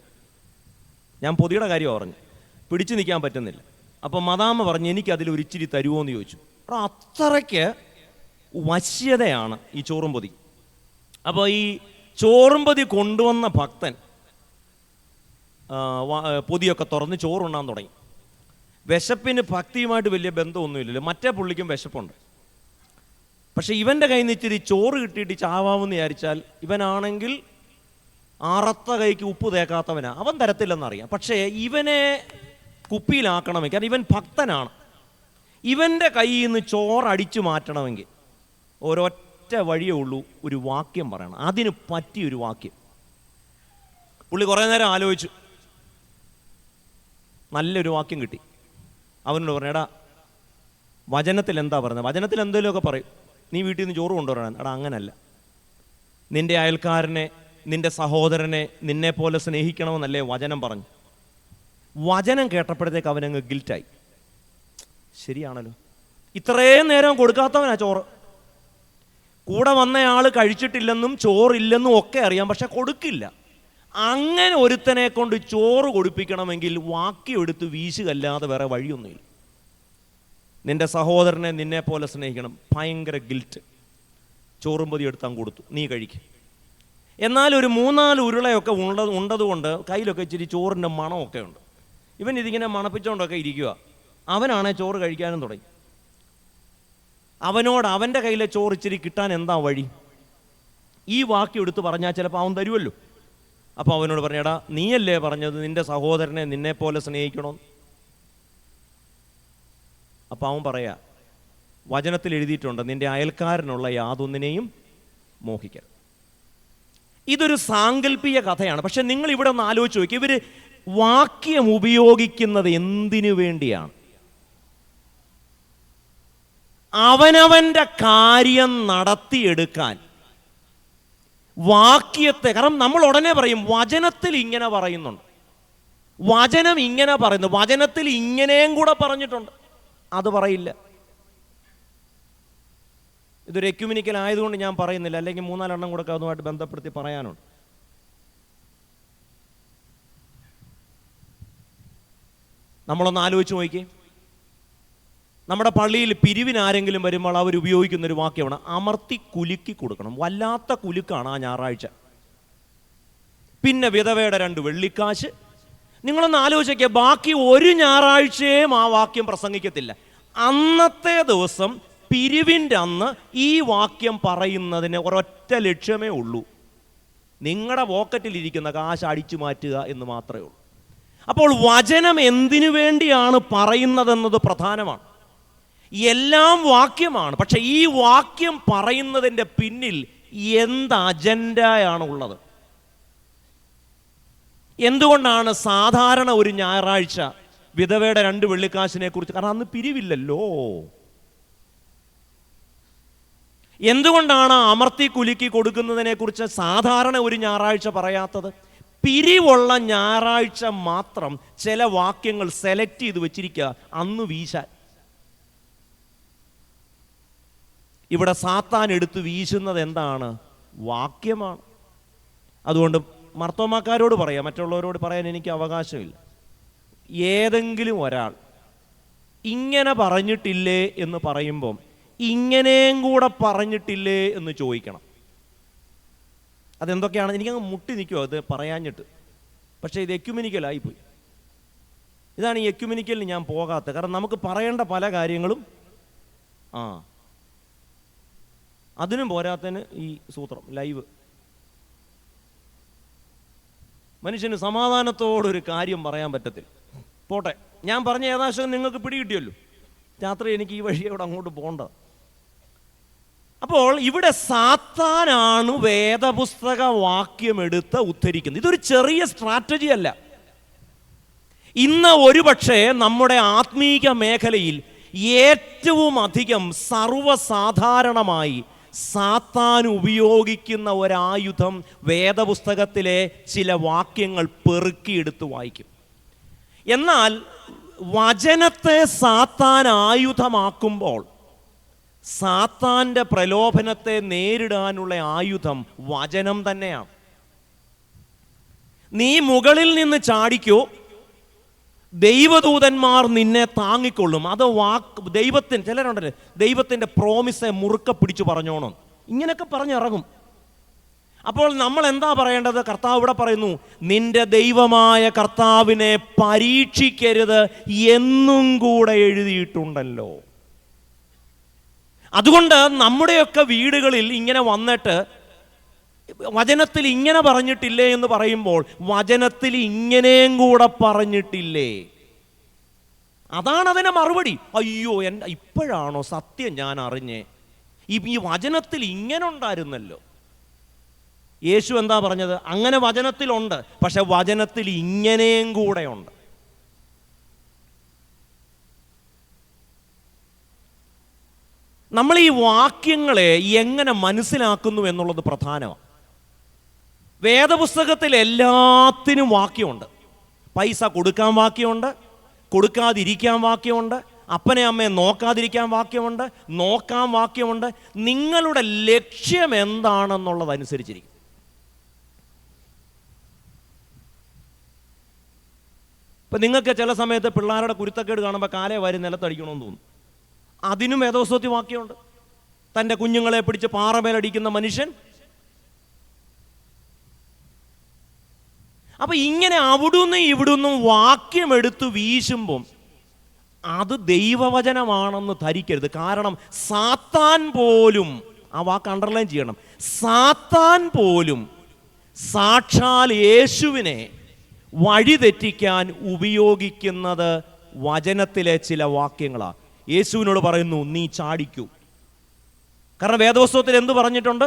ഞാൻ പൊതിയുടെ കാര്യം പറഞ്ഞു, പിടിച്ചു നിൽക്കാൻ പറ്റുന്നില്ല. അപ്പോൾ മദാമ്മ പറഞ്ഞു, എനിക്കതിൽ ഒരു ഇച്ചിരി തരുമോ എന്ന് ചോദിച്ചു. അപ്പോൾ അത്രയ്ക്ക് വശ്യതയാണ് ഈ ചോറും പൊതി. അപ്പോൾ ഈ ചോറും പൊതി കൊണ്ടുവന്ന ഭക്തൻ പൊതിയൊക്കെ തുറന്ന് ചോറുണ്ണാൻ തുടങ്ങി. വിശപ്പിന് ഭക്തിയുമായിട്ട് വലിയ ബന്ധമൊന്നുമില്ലല്ലോ, മറ്റേ പുള്ളിക്കും വിശപ്പുണ്ട്. പക്ഷെ ഇവൻ്റെ കയ്യിൽ നിന്ന് ഇച്ചിരി ചോറ് കിട്ടിയിട്ട് ചാവാമെന്ന് വിചാരിച്ചാൽ ഇവനാണെങ്കിൽ അറത്ത കൈക്ക് ഉപ്പ് തേക്കാത്തവനാ, അവൻ തരത്തില്ലെന്നറിയാം. പക്ഷേ ഇവനെ കുപ്പിയിലാക്കണമെങ്കിൽ, കാരണം ഇവൻ ഭക്തനാണ്, ഇവൻ്റെ കയ്യിൽ നിന്ന് ചോറടിച്ചു മാറ്റണമെങ്കിൽ ഒരൊറ്റ വഴിയേ ഉള്ളൂ, ഒരു വാക്യം പറയണം. അതിന് പറ്റിയൊരു വാക്യം. പുള്ളി കുറേ നേരം ആലോചിച്ചു. നല്ലൊരു വാക്യം കിട്ടി. അവനോട് പറഞ്ഞു, എടാ വചനത്തിൽ എന്താ പറഞ്ഞത്? വചനത്തിൽ എന്തെങ്കിലുമൊക്കെ പറയും, നീ വീട്ടിൽ നിന്ന് ചോറ് കൊണ്ടുവരണം. എടാ അങ്ങനല്ല, നിന്റെ അയൽക്കാരനെ, നിന്റെ സഹോദരനെ നിന്നെ പോലെ സ്നേഹിക്കണമെന്നല്ലേ വചനം പറഞ്ഞു. വചനം കേട്ടപ്പോഴത്തേക്ക് അവനങ്ങ് ഗിൽറ്റായി. ശരിയാണല്ലോ, ഇത്രയും നേരം കൊടുക്കാത്തവനാ ചോറ്. കൂടെ വന്നയാൾ കഴിച്ചിട്ടില്ലെന്നും ചോറില്ലെന്നും ഒക്കെ അറിയാം, പക്ഷെ കൊടുക്കില്ല. അങ്ങനെ ഒരുത്തനെ കൊണ്ട് ചോറ് കൊടുപ്പിക്കണമെങ്കിൽ വാക്യം എടുത്ത് വീശുകല്ലാതെ വേറെ വഴിയൊന്നുമില്ല. നിന്റെ സഹോദരനെ നിന്നെ പോലെ സ്നേഹിക്കണം. ഭയങ്കര ഗിൽറ്റ്. ചോറും പൊതി എടുത്താൽ കൊടുത്തു, നീ കഴിക്കും. എന്നാൽ ഒരു 3-4 ഉരുളയൊക്കെ ഉണ്ടതുകൊണ്ട് കയ്യിലൊക്കെ ഇച്ചിരി ചോറിൻ്റെ മണമൊക്കെ ഉണ്ട്. ഇവൻ ഇതിങ്ങനെ മണപ്പിച്ചുകൊണ്ടൊക്കെ ഇരിക്കുക. അവനാണെ ചോറ് കഴിക്കാനും തുടങ്ങി. അവനോട് അവൻ്റെ കയ്യിലെ ചോറ് ഇച്ചിരി കിട്ടാൻ എന്താ വഴി? ഈ വാക്യം എടുത്ത് പറഞ്ഞാൽ ചിലപ്പോൾ അവൻ തരുമല്ലോ. അപ്പോൾ അവനോട് പറഞ്ഞു, എടാ നീയല്ലേ പറഞ്ഞത് നിന്റെ സഹോദരനെ നിന്നെ പോലെ സ്നേഹിക്കണമെന്ന്? അപ്പം അവൻ പറയാ, വചനത്തിൽ എഴുതിയിട്ടുണ്ട്, നിന്റെ അയൽക്കാരനുള്ള യാതൊന്നിനെയും മോഹിക്കരുത്. ഇതൊരു സാങ്കല്പിക കഥയാണ്. പക്ഷെ നിങ്ങൾ ഇവിടെ ഒന്ന് ആലോചിച്ച് നോക്കി, ഇവർ വാക്യം ഉപയോഗിക്കുന്നത് എന്തിനു വേണ്ടിയാണ്? അവനവൻ്റെ കാര്യം നടത്തിയെടുക്കാൻ വാക്യത്തെ. കാരണം നമ്മൾ ഉടനെ പറയും വചനത്തിൽ ഇങ്ങനെ പറയുന്നുണ്ട്, വചനം ഇങ്ങനെ പറയുന്നു, വചനത്തിൽ ഇങ്ങനെയും കൂടെ പറഞ്ഞിട്ടുണ്ട്. അത് പറയില്ല. ഇതൊരു എക്യുമിനിക്കൽ ആയതുകൊണ്ട് ഞാൻ പറയുന്നില്ല, അല്ലെങ്കിൽ 3-4 എണ്ണം കൂടെ അതുമായിട്ട് ബന്ധപ്പെടുത്തി പറയാനുണ്ട്. നമ്മളൊന്ന് ആലോചിച്ച് നോക്കി. നമ്മുടെ പള്ളിയിൽ പിരിവിനാരെങ്കിലും വരുമ്പോൾ അവർ ഉപയോഗിക്കുന്നൊരു വാക്യമാണ് അമർത്തി കുലുക്കി കൊടുക്കണം. വല്ലാത്ത കുലുക്കാണ് ആ ഞായറാഴ്ച. പിന്നെ വിധവയുടെ 2 വെള്ളിക്കാശ്. നിങ്ങളൊന്ന് ആലോചിക്കുക, ബാക്കി ഒരു ഞായറാഴ്ചയും ആ വാക്യം പ്രസംഗിക്കത്തില്ല. അന്നത്തെ ദിവസം പിരിവിൻ്റെ അന്ന് ഈ വാക്യം പറയുന്നതിന് ഒരൊറ്റ ലക്ഷ്യമേ ഉള്ളൂ, നിങ്ങളുടെ പോക്കറ്റിലിരിക്കുന്ന കാശ് അടിച്ചു മാറ്റുക എന്ന് മാത്രമേ ഉള്ളൂ. അപ്പോൾ വചനം എന്തിനു വേണ്ടിയാണ് പറയുന്നതെന്നത് പ്രധാനമാണ്. എല്ലാം വാക്യമാണ്, പക്ഷെ ഈ വാക്യം പറയുന്നതിൻ്റെ പിന്നിൽ എന്ത് അജണ്ടയാണ് ഉള്ളത്? എന്തുകൊണ്ടാണ് സാധാരണ ഒരു ഞായറാഴ്ച വിധവയുടെ 2 വെള്ളിക്കാശിനെ കുറിച്ച്, കാരണം അന്ന് പിരിവില്ലല്ലോ. എന്തുകൊണ്ടാണ് അമർത്തി കുലുക്കി കൊടുക്കുന്നതിനെ കുറിച്ച് സാധാരണ ഒരു ഞായറാഴ്ച പറയാത്തത്? പിരിവുള്ള ഞായറാഴ്ച മാത്രം ചില വാക്യങ്ങൾ സെലക്ട് ചെയ്ത് വെച്ചിരിക്കുക അന്ന് വീശാൻ. ഇവിടെ സാത്താൻ എടുത്ത് വീശുന്നത് എന്താണ്? വാക്യമാണ്. അതുകൊണ്ട് മർത്തോമാക്കാരോട് പറയാം, മറ്റുള്ളവരോട് പറയാൻ എനിക്ക് അവകാശമില്ല. ഏതെങ്കിലും ഒരാൾ ഇങ്ങനെ പറഞ്ഞിട്ടില്ലേ എന്ന് പറയുമ്പം ഇങ്ങനെയും കൂടെ പറഞ്ഞിട്ടില്ലേ എന്ന് ചോദിക്കണം. അതെന്തൊക്കെയാണ്? എനിക്കങ്ങ് മുട്ടി നിൽക്കുമോ അത് പറയാഞ്ഞിട്ട്. പക്ഷേ ഇത് എക്യുമെനിക്കലായിപ്പോയി. ഇതാണ് ഈ എക്യുമെനിക്കലിന് ഞാൻ പോകാത്തത്. കാരണം നമുക്ക് പറയേണ്ട പല കാര്യങ്ങളും അതിനും പോരാത്തതിന് ഈ സൂത്രം ലൈവ്. മനുഷ്യന് സമാധാനത്തോടൊരു കാര്യം പറയാൻ പറ്റത്തില്ല. പോട്ടെ, ഞാൻ പറഞ്ഞ ഏകദേശം നിങ്ങൾക്ക് പിടികിട്ടിയല്ലോ. രാത്രി എനിക്ക് ഈ വഴിയോടെ അങ്ങോട്ട് പോകണ്ട. അപ്പോൾ ഇവിടെ സാത്താനാണ് വേദപുസ്തക വാക്യമെടുത്ത് ഉദ്ധരിക്കുന്നത്. ഇതൊരു ചെറിയ സ്ട്രാറ്റജി അല്ല. ഇന്ന് ഒരുപക്ഷെ നമ്മുടെ ആത്മീക മേഖലയിൽ ഏറ്റവും അധികം സർവ്വസാധാരണമായി സാത്താൻ ഉപയോഗിക്കുന്ന ഒരായുധം വേദപുസ്തകത്തിലെ ചില വാക്യങ്ങൾ പെറുക്കിയെടുത്ത് വായിക്കും. എന്നാൽ വചനത്തെ സാത്താൻ ആയുധമാക്കുമ്പോൾ സാത്താൻ്റെ പ്രലോഭനത്തെ നേരിടാനുള്ള ആയുധം വചനം തന്നെയാണ്. നീ മുകളിൽ നിന്ന് ചാടിക്കോ, ദൈവദൂതന്മാർ നിന്നെ താങ്ങിക്കൊള്ളും. അത് ദൈവത്തിന് ചിലരുണ്ടല്ലേ, ദൈവത്തിൻ്റെ പ്രോമിസെ മുറുക്ക പിടിച്ചു പറഞ്ഞോണം, ഇങ്ങനെയൊക്കെ പറഞ്ഞിറങ്ങും. അപ്പോൾ നമ്മൾ എന്താ പറയേണ്ടത്? കർത്താവ് ഇവിടെ പറയുന്നു, നിന്റെ ദൈവമായ കർത്താവിനെ പരീക്ഷിക്കരുത് എന്നും കൂടെ എഴുതിയിട്ടുണ്ടല്ലോ. അതുകൊണ്ട് നമ്മുടെയൊക്കെ വീടുകളിൽ ഇങ്ങനെ വന്നിട്ട് വചനത്തിൽ ഇങ്ങനെ പറഞ്ഞിട്ടില്ലേ എന്ന് പറയുമ്പോൾ വചനത്തിൽ ഇങ്ങനെയും കൂടെ പറഞ്ഞിട്ടില്ലേ, അതാണ് അതിൻ്റെ മറുപടി. അയ്യോ, ഇപ്പോഴാണോ സത്യം ഞാൻ അറിഞ്ഞേ, ഈ വചനത്തിൽ ഇങ്ങനെ ഉണ്ടായിരുന്നല്ലോ. യേശു എന്താ പറഞ്ഞത്? അങ്ങനെ വചനത്തിലുണ്ട്, പക്ഷെ വചനത്തിൽ ഇങ്ങനെയും കൂടെ ഉണ്ട്. നമ്മൾ ഈ വാക്യങ്ങളെ എങ്ങനെ മനസ്സിലാക്കുന്നു എന്നുള്ളത് പ്രധാനമാണ്. വേദപുസ്തകത്തിൽ എല്ലാത്തിനും വാക്യമുണ്ട്. പൈസ കൊടുക്കാൻ വാക്യമുണ്ട്, കൊടുക്കാതിരിക്കാൻ വാക്യമുണ്ട്, അപ്പനെ അമ്മയെ നോക്കാതിരിക്കാൻ വാക്യമുണ്ട്, നോക്കാൻ വാക്യമുണ്ട്. നിങ്ങളുടെ ലക്ഷ്യം എന്താണെന്നുള്ളതനുസരിച്ചിരിക്കും. ഇപ്പം നിങ്ങൾക്ക് ചില സമയത്ത് പിള്ളേരുടെ കുരുത്തക്കേട് കാണുമ്പോൾ കാലേ വാരി നിലത്തടിക്കണമെന്ന് തോന്നും. അതിനും വേദപുസ്തകത്തിൽ വാക്യമുണ്ട്. തൻ്റെ കുഞ്ഞുങ്ങളെ പിടിച്ച് പാറമേലടിക്കുന്ന മനുഷ്യൻ. അപ്പൊ ഇങ്ങനെ അവിടുന്ന് ഇവിടുന്നും വാക്യം എടുത്ത് വീശുമ്പം അത് ദൈവവചനമാണെന്ന് ധരിക്കരുത്. കാരണം സാത്താൻ പോലും, ആ വാക്ക് അണ്ടർലൈൻ ചെയ്യണം, സാത്താൻ പോലും സാക്ഷാൽ യേശുവിനെ വഴിതെറ്റിക്കാൻ ഉപയോഗിക്കുന്നത് വചനത്തിലെ ചില വാക്യങ്ങളാണ്. യേശുവിനോട് പറയുന്നു, നീ ചാടിക്കൂ. കാരണം വേദപുസ്തകത്തിൽ എന്ത് പറഞ്ഞിട്ടുണ്ട്?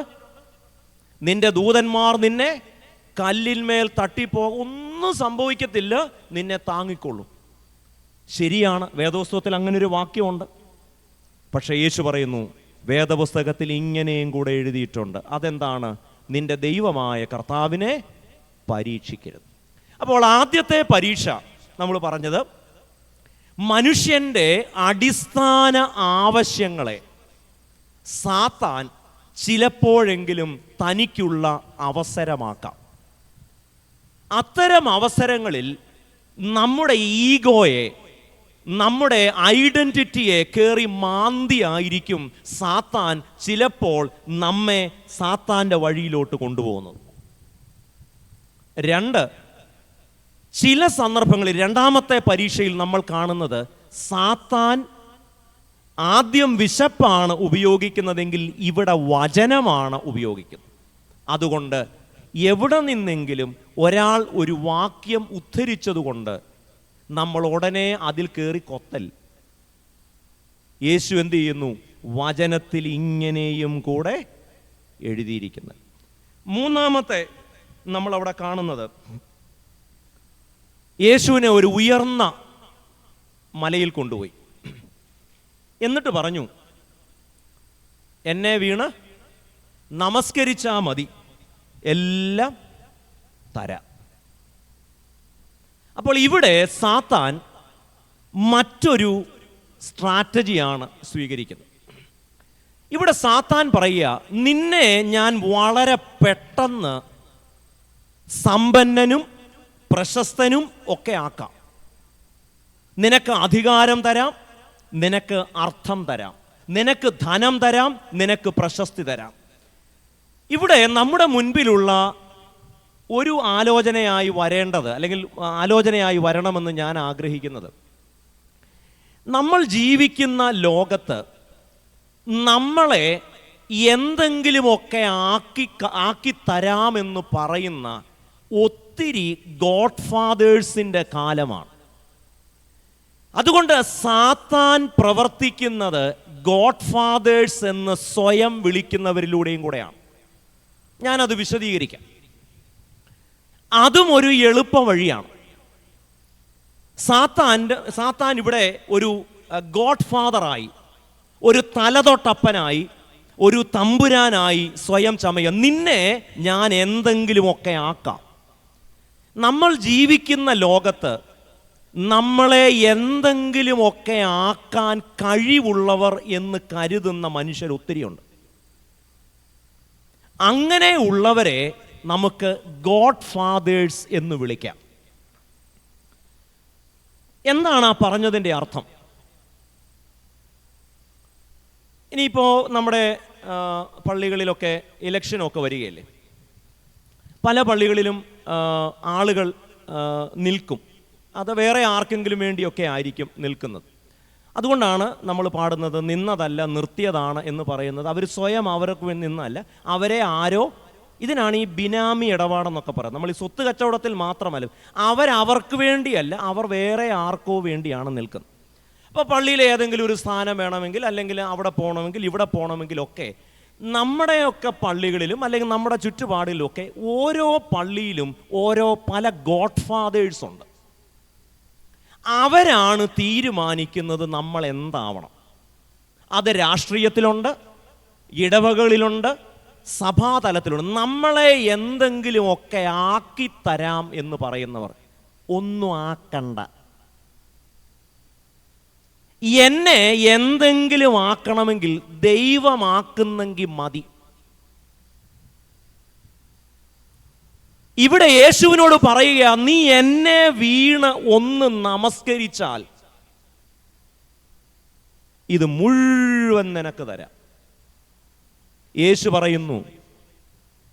നിന്റെ ദൂതന്മാർ നിന്നെ കല്ലിന്മേൽ ഒന്നും സംഭവിക്കത്തില്ല, നിന്നെ താങ്ങിക്കൊള്ളും. ശരിയാണ്, വേദപുസ്തകത്തിൽ അങ്ങനെ ഒരു വാക്യമുണ്ട്. പക്ഷേ യേശു പറയുന്നു, വേദപുസ്തകത്തിൽ ഇങ്ങനെയും കൂടെ എഴുതിയിട്ടുണ്ട്. അതെന്താണ്? നിന്റെ ദൈവമായ കർത്താവിനെ പരീക്ഷിക്കരുത്. അപ്പോൾ ആദ്യത്തെ പരീക്ഷ നമ്മൾ പറഞ്ഞത്, മനുഷ്യൻ്റെ അടിസ്ഥാന ആവശ്യങ്ങളെ സാത്താൻ ചിലപ്പോഴെങ്കിലും തനിക്കുള്ള അവസരമാക്കാം. അത്തരം അവസരങ്ങളിൽ നമ്മുടെ ഈഗോയെ, നമ്മുടെ ഐഡന്റിറ്റിയെ കയറി മാന്തിയായിരിക്കും സാത്താൻ ചിലപ്പോൾ നമ്മെ സാത്താൻ്റെ വഴിയിലോട്ട് കൊണ്ടുപോകുന്നത്. രണ്ട്, ചില സന്ദർഭങ്ങളിൽ രണ്ടാമത്തെ പരീക്ഷയിൽ നമ്മൾ കാണുന്നത്, സാത്താൻ ആദ്യം വിശപ്പാണ് ഉപയോഗിക്കുന്നതെങ്കിൽ ഇവിടെ വചനമാണ് ഉപയോഗിക്കുന്നത്. അതുകൊണ്ട് എവിടെ നിന്നെങ്കിലും ഒരാൾ ഒരു വാക്യം ഉദ്ധരിച്ചതുകൊണ്ട് നമ്മൾ ഉടനെ അതിൽ കയറി കൊത്തൽ. യേശു എന്ത് ചെയ്യുന്നു? വചനത്തിൽ ഇങ്ങനെയും കൂടെ എഴുതിയിരിക്കുന്നത്. മൂന്നാമത്തെ നമ്മളവിടെ കാണുന്നത്, യേശുവിനെ ഒരു ഉയർന്ന മലയിൽ കൊണ്ടുപോയി. എന്നിട്ട് പറഞ്ഞു, എന്നെ വീണ് നമസ്കരിച്ചാൽ മതി, എല്ലാം തരാം. അപ്പോൾ ഇവിടെ സാത്താൻ മറ്റൊരു സ്ട്രാറ്റജിയാണ് സ്വീകരിക്കുന്നത്. ഇവിടെ സാത്താൻ പറയുക, നിന്നെ ഞാൻ വളരെ പെട്ടെന്ന് സമ്പന്നനും പ്രശസ്തനും ഒക്കെ ആക്കാം. നിനക്ക് അധികാരം തരാം, നിനക്ക് അർത്ഥം തരാം, നിനക്ക് ധനം തരാം, നിനക്ക് പ്രശസ്തി തരാം. ഇവിടെ നമ്മുടെ മുൻപിലുള്ള ഒരു ആലോചനയായി വരേണ്ടത്, അല്ലെങ്കിൽ ആലോചനയായി വരണമെന്ന് ഞാൻ ആഗ്രഹിക്കുന്നത്, നമ്മൾ ജീവിക്കുന്ന ലോകത്ത് നമ്മളെ എന്തെങ്കിലുമൊക്കെ ആക്കി തരാമെന്ന് പറയുന്ന ഒത്തിരി ഗോഡ് ഫാദേഴ്സിൻ്റെ കാലമാണ്. അതുകൊണ്ട് സാത്താൻ പ്രവർത്തിക്കുന്നത് ഗോഡ് ഫാദേഴ്സ് എന്ന് സ്വയം വിളിക്കുന്നവരിലൂടെയും കൂടെയാണ്. ഞാനത് വിശദീകരിക്കാം. അതും ഒരു എളുപ്പ വഴിയാണ്. സാത്താൻ ഇവിടെ ഒരു ഗോഡ് ഫാദറായി, ഒരു തലതൊട്ടപ്പനായി, ഒരു തമ്പുരാനായി സ്വയം ചമയം. നിന്നെ ഞാൻ എന്തെങ്കിലുമൊക്കെ ആക്കാം. നമ്മൾ ജീവിക്കുന്ന ലോകത്ത് നമ്മളെ എന്തെങ്കിലുമൊക്കെ ആക്കാൻ കഴിവുള്ളവർ എന്ന് കരുതുന്ന മനുഷ്യർ ഒത്തിരിയുണ്ട്. അങ്ങനെ ഉള്ളവരെ നമുക്ക് ഗോഡ് ഫാദേഴ്സ് എന്ന് വിളിക്കാം. എന്താണ് ആ പറഞ്ഞതിൻ്റെ അർത്ഥം? ഇനിയിപ്പോൾ നമ്മുടെ പള്ളികളിലൊക്കെ ഇലക്ഷനൊക്കെ വരികയല്ലേ, പല പള്ളികളിലും ആളുകൾ നിൽക്കും. അത് വേറെ ആർക്കെങ്കിലും വേണ്ടിയൊക്കെ ആയിരിക്കും നിൽക്കുന്നത്. അതുകൊണ്ടാണ് നമ്മൾ പാടുന്നത്, നിന്നതല്ല നിർത്തിയതാണ് എന്ന് പറയുന്നത്. അവർ സ്വയം അവർക്ക് വേണ്ടി നിന്നല്ല, അവരെ ആരോ, ഇതിനാണ് ഈ ബിനാമി ഇടപാടെന്നൊക്കെ പറയുന്നത്. നമ്മൾ ഈ സ്വത്ത് കച്ചവടത്തിൽ മാത്രമല്ല, അവർക്ക് വേണ്ടിയല്ല, അവർ വേറെ ആർക്കോ വേണ്ടിയാണ് നിൽക്കുന്നത്. അപ്പോൾ പള്ളിയിൽ ഏതെങ്കിലും ഒരു സ്ഥാനം വേണമെങ്കിൽ, അല്ലെങ്കിൽ അവിടെ പോകണമെങ്കിൽ, ഇവിടെ പോകണമെങ്കിലൊക്കെ നമ്മുടെയൊക്കെ പള്ളികളിലും അല്ലെങ്കിൽ നമ്മുടെ ചുറ്റുപാടിലുമൊക്കെ ഓരോ പള്ളിയിലും ഓരോ പല ഗോഡ് ഫാദേഴ്സ് ഉണ്ട്. അവരാണ് തീരുമാനിക്കുന്നത് നമ്മൾ എന്താവണം. അത് രാഷ്ട്രീയത്തിലുണ്ട്, ഇടവകളിലുണ്ട്, സഭാതലത്തിലുണ്ട്. നമ്മളെ എന്തെങ്കിലുമൊക്കെ ആക്കിത്തരാം എന്ന് പറയുന്നവർ ഒന്നും ആക്കണ്ട. എന്നെ എന്തെങ്കിലും ആക്കണമെങ്കിൽ ദൈവമാക്കുന്നെങ്കിൽ മതി. ഇവിടെ യേശുവിനോട് പറയുക, നീ എന്നെ വീണ് ഒന്ന് നമസ്കരിച്ചാൽ ഇത് മുഴുവൻ നിനക്ക് തരാം. യേശു പറയുന്നു,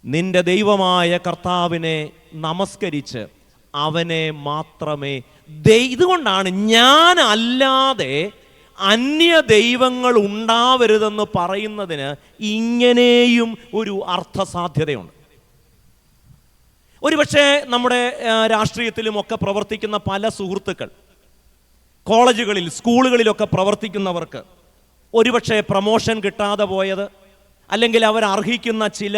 നിന്റെ ദൈവമായ കർത്താവിനെ നമസ്കരിച്ച് അവനെ മാത്രമേ. ഇതുകൊണ്ടാണ് ഞാൻ അല്ലാതെ അന്യ ദൈവങ്ങൾ ഉണ്ടാവരുതെന്ന് പറയുന്നതിന് ഇങ്ങനെയും ഒരു അർത്ഥസാധ്യതയുണ്ട്. ഒരുപക്ഷെ നമ്മുടെ രാഷ്ട്രീയത്തിലുമൊക്കെ പ്രവർത്തിക്കുന്ന പല സുഹൃത്തുക്കൾ, കോളേജുകളിൽ സ്കൂളുകളിലൊക്കെ പ്രവർത്തിക്കുന്നവർക്ക് ഒരുപക്ഷെ പ്രമോഷൻ കിട്ടാതെ പോയത്, അല്ലെങ്കിൽ അവർ അർഹിക്കുന്ന ചില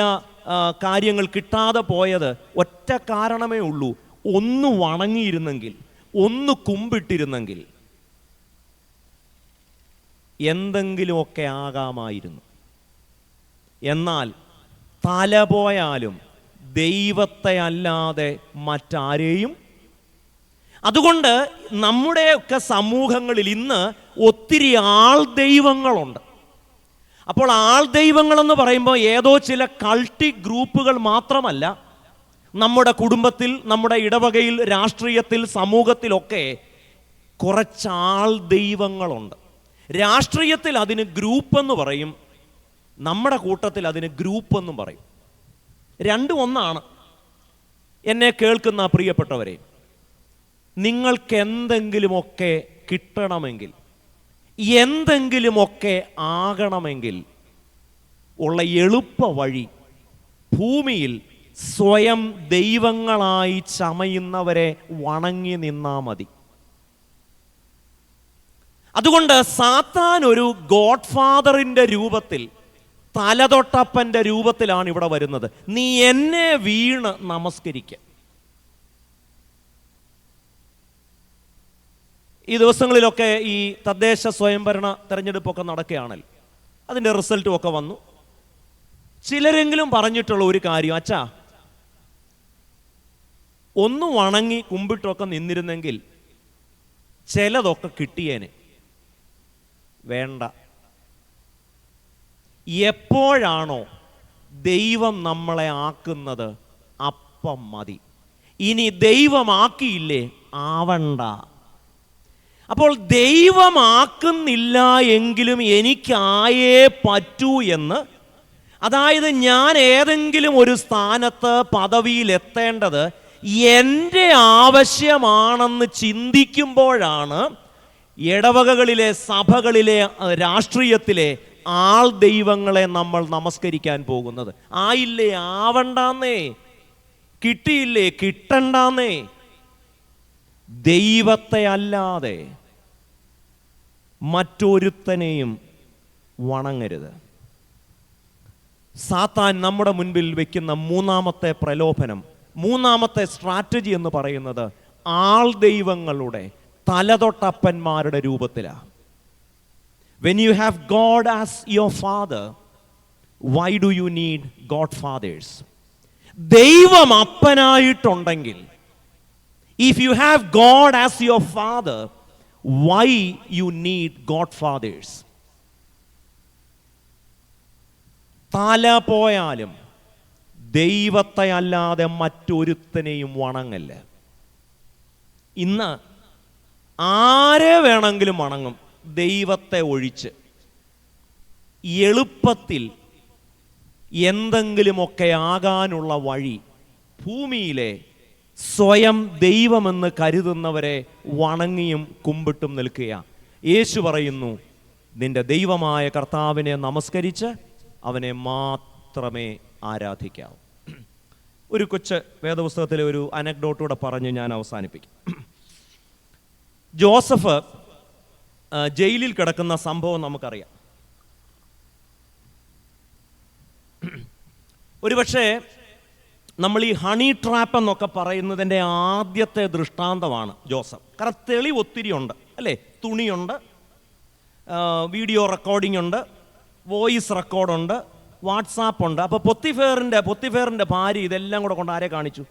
കാര്യങ്ങൾ കിട്ടാതെ പോയത് ഒറ്റ കാരണമേ ഉള്ളൂ. ഒന്ന് വണങ്ങിയിരുന്നെങ്കിൽ, ഒന്ന് കുമ്പിട്ടിരുന്നെങ്കിൽ എന്തെങ്കിലുമൊക്കെ ആകാമായിരുന്നു. എന്നാൽ തല പോയാലും ദൈവത്തെ അല്ലാതെ മറ്റാരെയും. അതുകൊണ്ട് നമ്മുടെയൊക്കെ സമൂഹങ്ങളിൽ ഇന്ന് ഒത്തിരി ആൾ ദൈവങ്ങളുണ്ട്. അപ്പോൾ ആൾ ദൈവങ്ങളെന്ന് പറയുമ്പോൾ ഏതോ ചില കൾട്ടി ഗ്രൂപ്പുകൾ മാത്രമല്ല. നമ്മുടെ കുടുംബത്തിൽ, നമ്മുടെ ഇടവകയിൽ, രാഷ്ട്രീയത്തിൽ, സമൂഹത്തിലൊക്കെ കുറച്ച് ആൾ ദൈവങ്ങളുണ്ട്. രാഷ്ട്രീയത്തിൽ അതിന് ഗ്രൂപ്പ് എന്ന് പറയും, നമ്മുടെ കൂട്ടത്തിൽ അതിന് ഗ്രൂപ്പ് എന്നും പറയും. രണ്ടും ഒന്നാണ്. എന്നെ കേൾക്കുന്ന പ്രിയപ്പെട്ടവരെ, നിങ്ങൾക്ക് എന്തെങ്കിലുമൊക്കെ കിട്ടണമെങ്കിൽ, എന്തെങ്കിലുമൊക്കെ ആകണമെങ്കിൽ ഉള്ള എളുപ്പ വഴി ഭൂമിയിൽ സ്വയം ദൈവങ്ങളായി ചമയുന്നവരെ വണങ്ങി നിന്നാ മതി. അതുകൊണ്ട് സാത്താൻ ഒരു ഗോഡ് ഫാദറിൻ്റെ രൂപത്തിൽ, തലതൊട്ടപ്പൻ്റെ രൂപത്തിലാണ് ഇവിടെ വരുന്നത്. നീ എന്നെ വീണ് നമസ്കരിക്ക. ഈ ദിവസങ്ങളിലൊക്കെ ഈ തദ്ദേശ സ്വയംഭരണ തെരഞ്ഞെടുപ്പൊക്കെ നടക്കുകയാണല്ലോ. അതിൻ്റെ റിസൾട്ടും ഒക്കെ വന്നു. ചിലരെങ്കിലും പറഞ്ഞിട്ടുള്ള ഒരു കാര്യം, അച്ഛാ ഒന്ന് വണങ്ങി കുമ്പിട്ടൊക്കെ നിന്നിരുന്നെങ്കിൽ ചിലതൊക്കെ കിട്ടിയേനെ. വേണ്ട. എപ്പോഴാണോ ദൈവം നമ്മളെ ആക്കുന്നത് അപ്പം മതി. ഇനി ദൈവമാക്കിയില്ലേ, ആവണ്ട. അപ്പോൾ ദൈവമാക്കുന്നില്ല എങ്കിലും എനിക്കായേ പറ്റൂ എന്ന്, അതായത് ഞാൻ ഏതെങ്കിലും ഒരു സ്ഥാനത്ത് പദവിയിൽ എത്തേണ്ടത് എൻ്റെ ആവശ്യമാണെന്ന് ചിന്തിക്കുമ്പോഴാണ് ഇടവകകളിലെ, സഭകളിലെ, രാഷ്ട്രീയത്തിലെ ആൾ ദൈവങ്ങളെ നമ്മൾ നമസ്കരിക്കാൻ പോകുന്നത്. ആയില്ലേ, ആവണ്ടാന്നേ. കിട്ടിയില്ലേ, കിട്ടണ്ടാന്നേ. ദൈവത്തെ അല്ലാതെ മറ്റൊരുത്തനെയും വണങ്ങരുത്. സാത്താൻ നമ്മുടെ മുൻപിൽ വെക്കുന്ന മൂന്നാമത്തെ പ്രലോഭനം, മൂന്നാമത്തെ സ്ട്രാറ്റജി എന്ന് പറയുന്നത് ആൾ ദൈവങ്ങളുടെ, തലതൊട്ടപ്പന്മാരുടെ രൂപത്തിലാണ്. When you have God as your father, why do you need godfathers? ദൈവം അപ്പനായിട്ടുണ്ടെങ്കിൽ, if you have God as your father, why you need godfathers? തല പോയാലും ദൈവത്തെ അല്ലാതെ മറ്റൊരുത്തനെയും വണങ്ങല്ല. ഇന്ന് ആരെ വേണമെങ്കിലും വണങ്ങും, ദൈവത്തെ ഒഴിച്ച്. എളുപ്പത്തിൽ എന്തെങ്കിലുമൊക്കെ ആകാനുള്ള വഴി ഭൂമിയിലെ സ്വയം ദൈവമെന്ന് കരുതുന്നവരെ വണങ്ങിയും കുമ്പിട്ടും നിൽക്കുക. യേശു പറയുന്നു, നിന്റെ ദൈവമായ കർത്താവിനെ നമസ്കരിച്ച് അവനെ മാത്രമേ ആരാധിക്കാവൂ. ഒരു കൊച്ച് വേദപുസ്തകത്തിലെ ഒരു അനക്ഡോട്ടൂടെ പറഞ്ഞ് ഞാൻ അവസാനിപ്പിക്കും. ജോസഫ് ജയിലിൽ കിടക്കുന്ന സംഭവം നമുക്കറിയാം. ഒരുപക്ഷെ നമ്മൾ ഈ ഹണി ട്രാപ്പ് എന്നൊക്കെ പറയുന്നതിൻ്റെ ആദ്യത്തെ ദൃഷ്ടാന്തമാണ് ജോസഫ്. കാരണം തെളിവ് ഒത്തിരി ഉണ്ട് അല്ലേ? തുണിയുണ്ട്, വീഡിയോ റെക്കോർഡിംഗ് ഉണ്ട്, വോയിസ് റെക്കോർഡുണ്ട്, വാട്സാപ്പ് ഉണ്ട്. അപ്പോൾ പൊത്തിഫേറിൻ്റെ ഭാര്യ ഇതെല്ലാം കൂടെ കൊണ്ട് ആരെ കാണിച്ചു?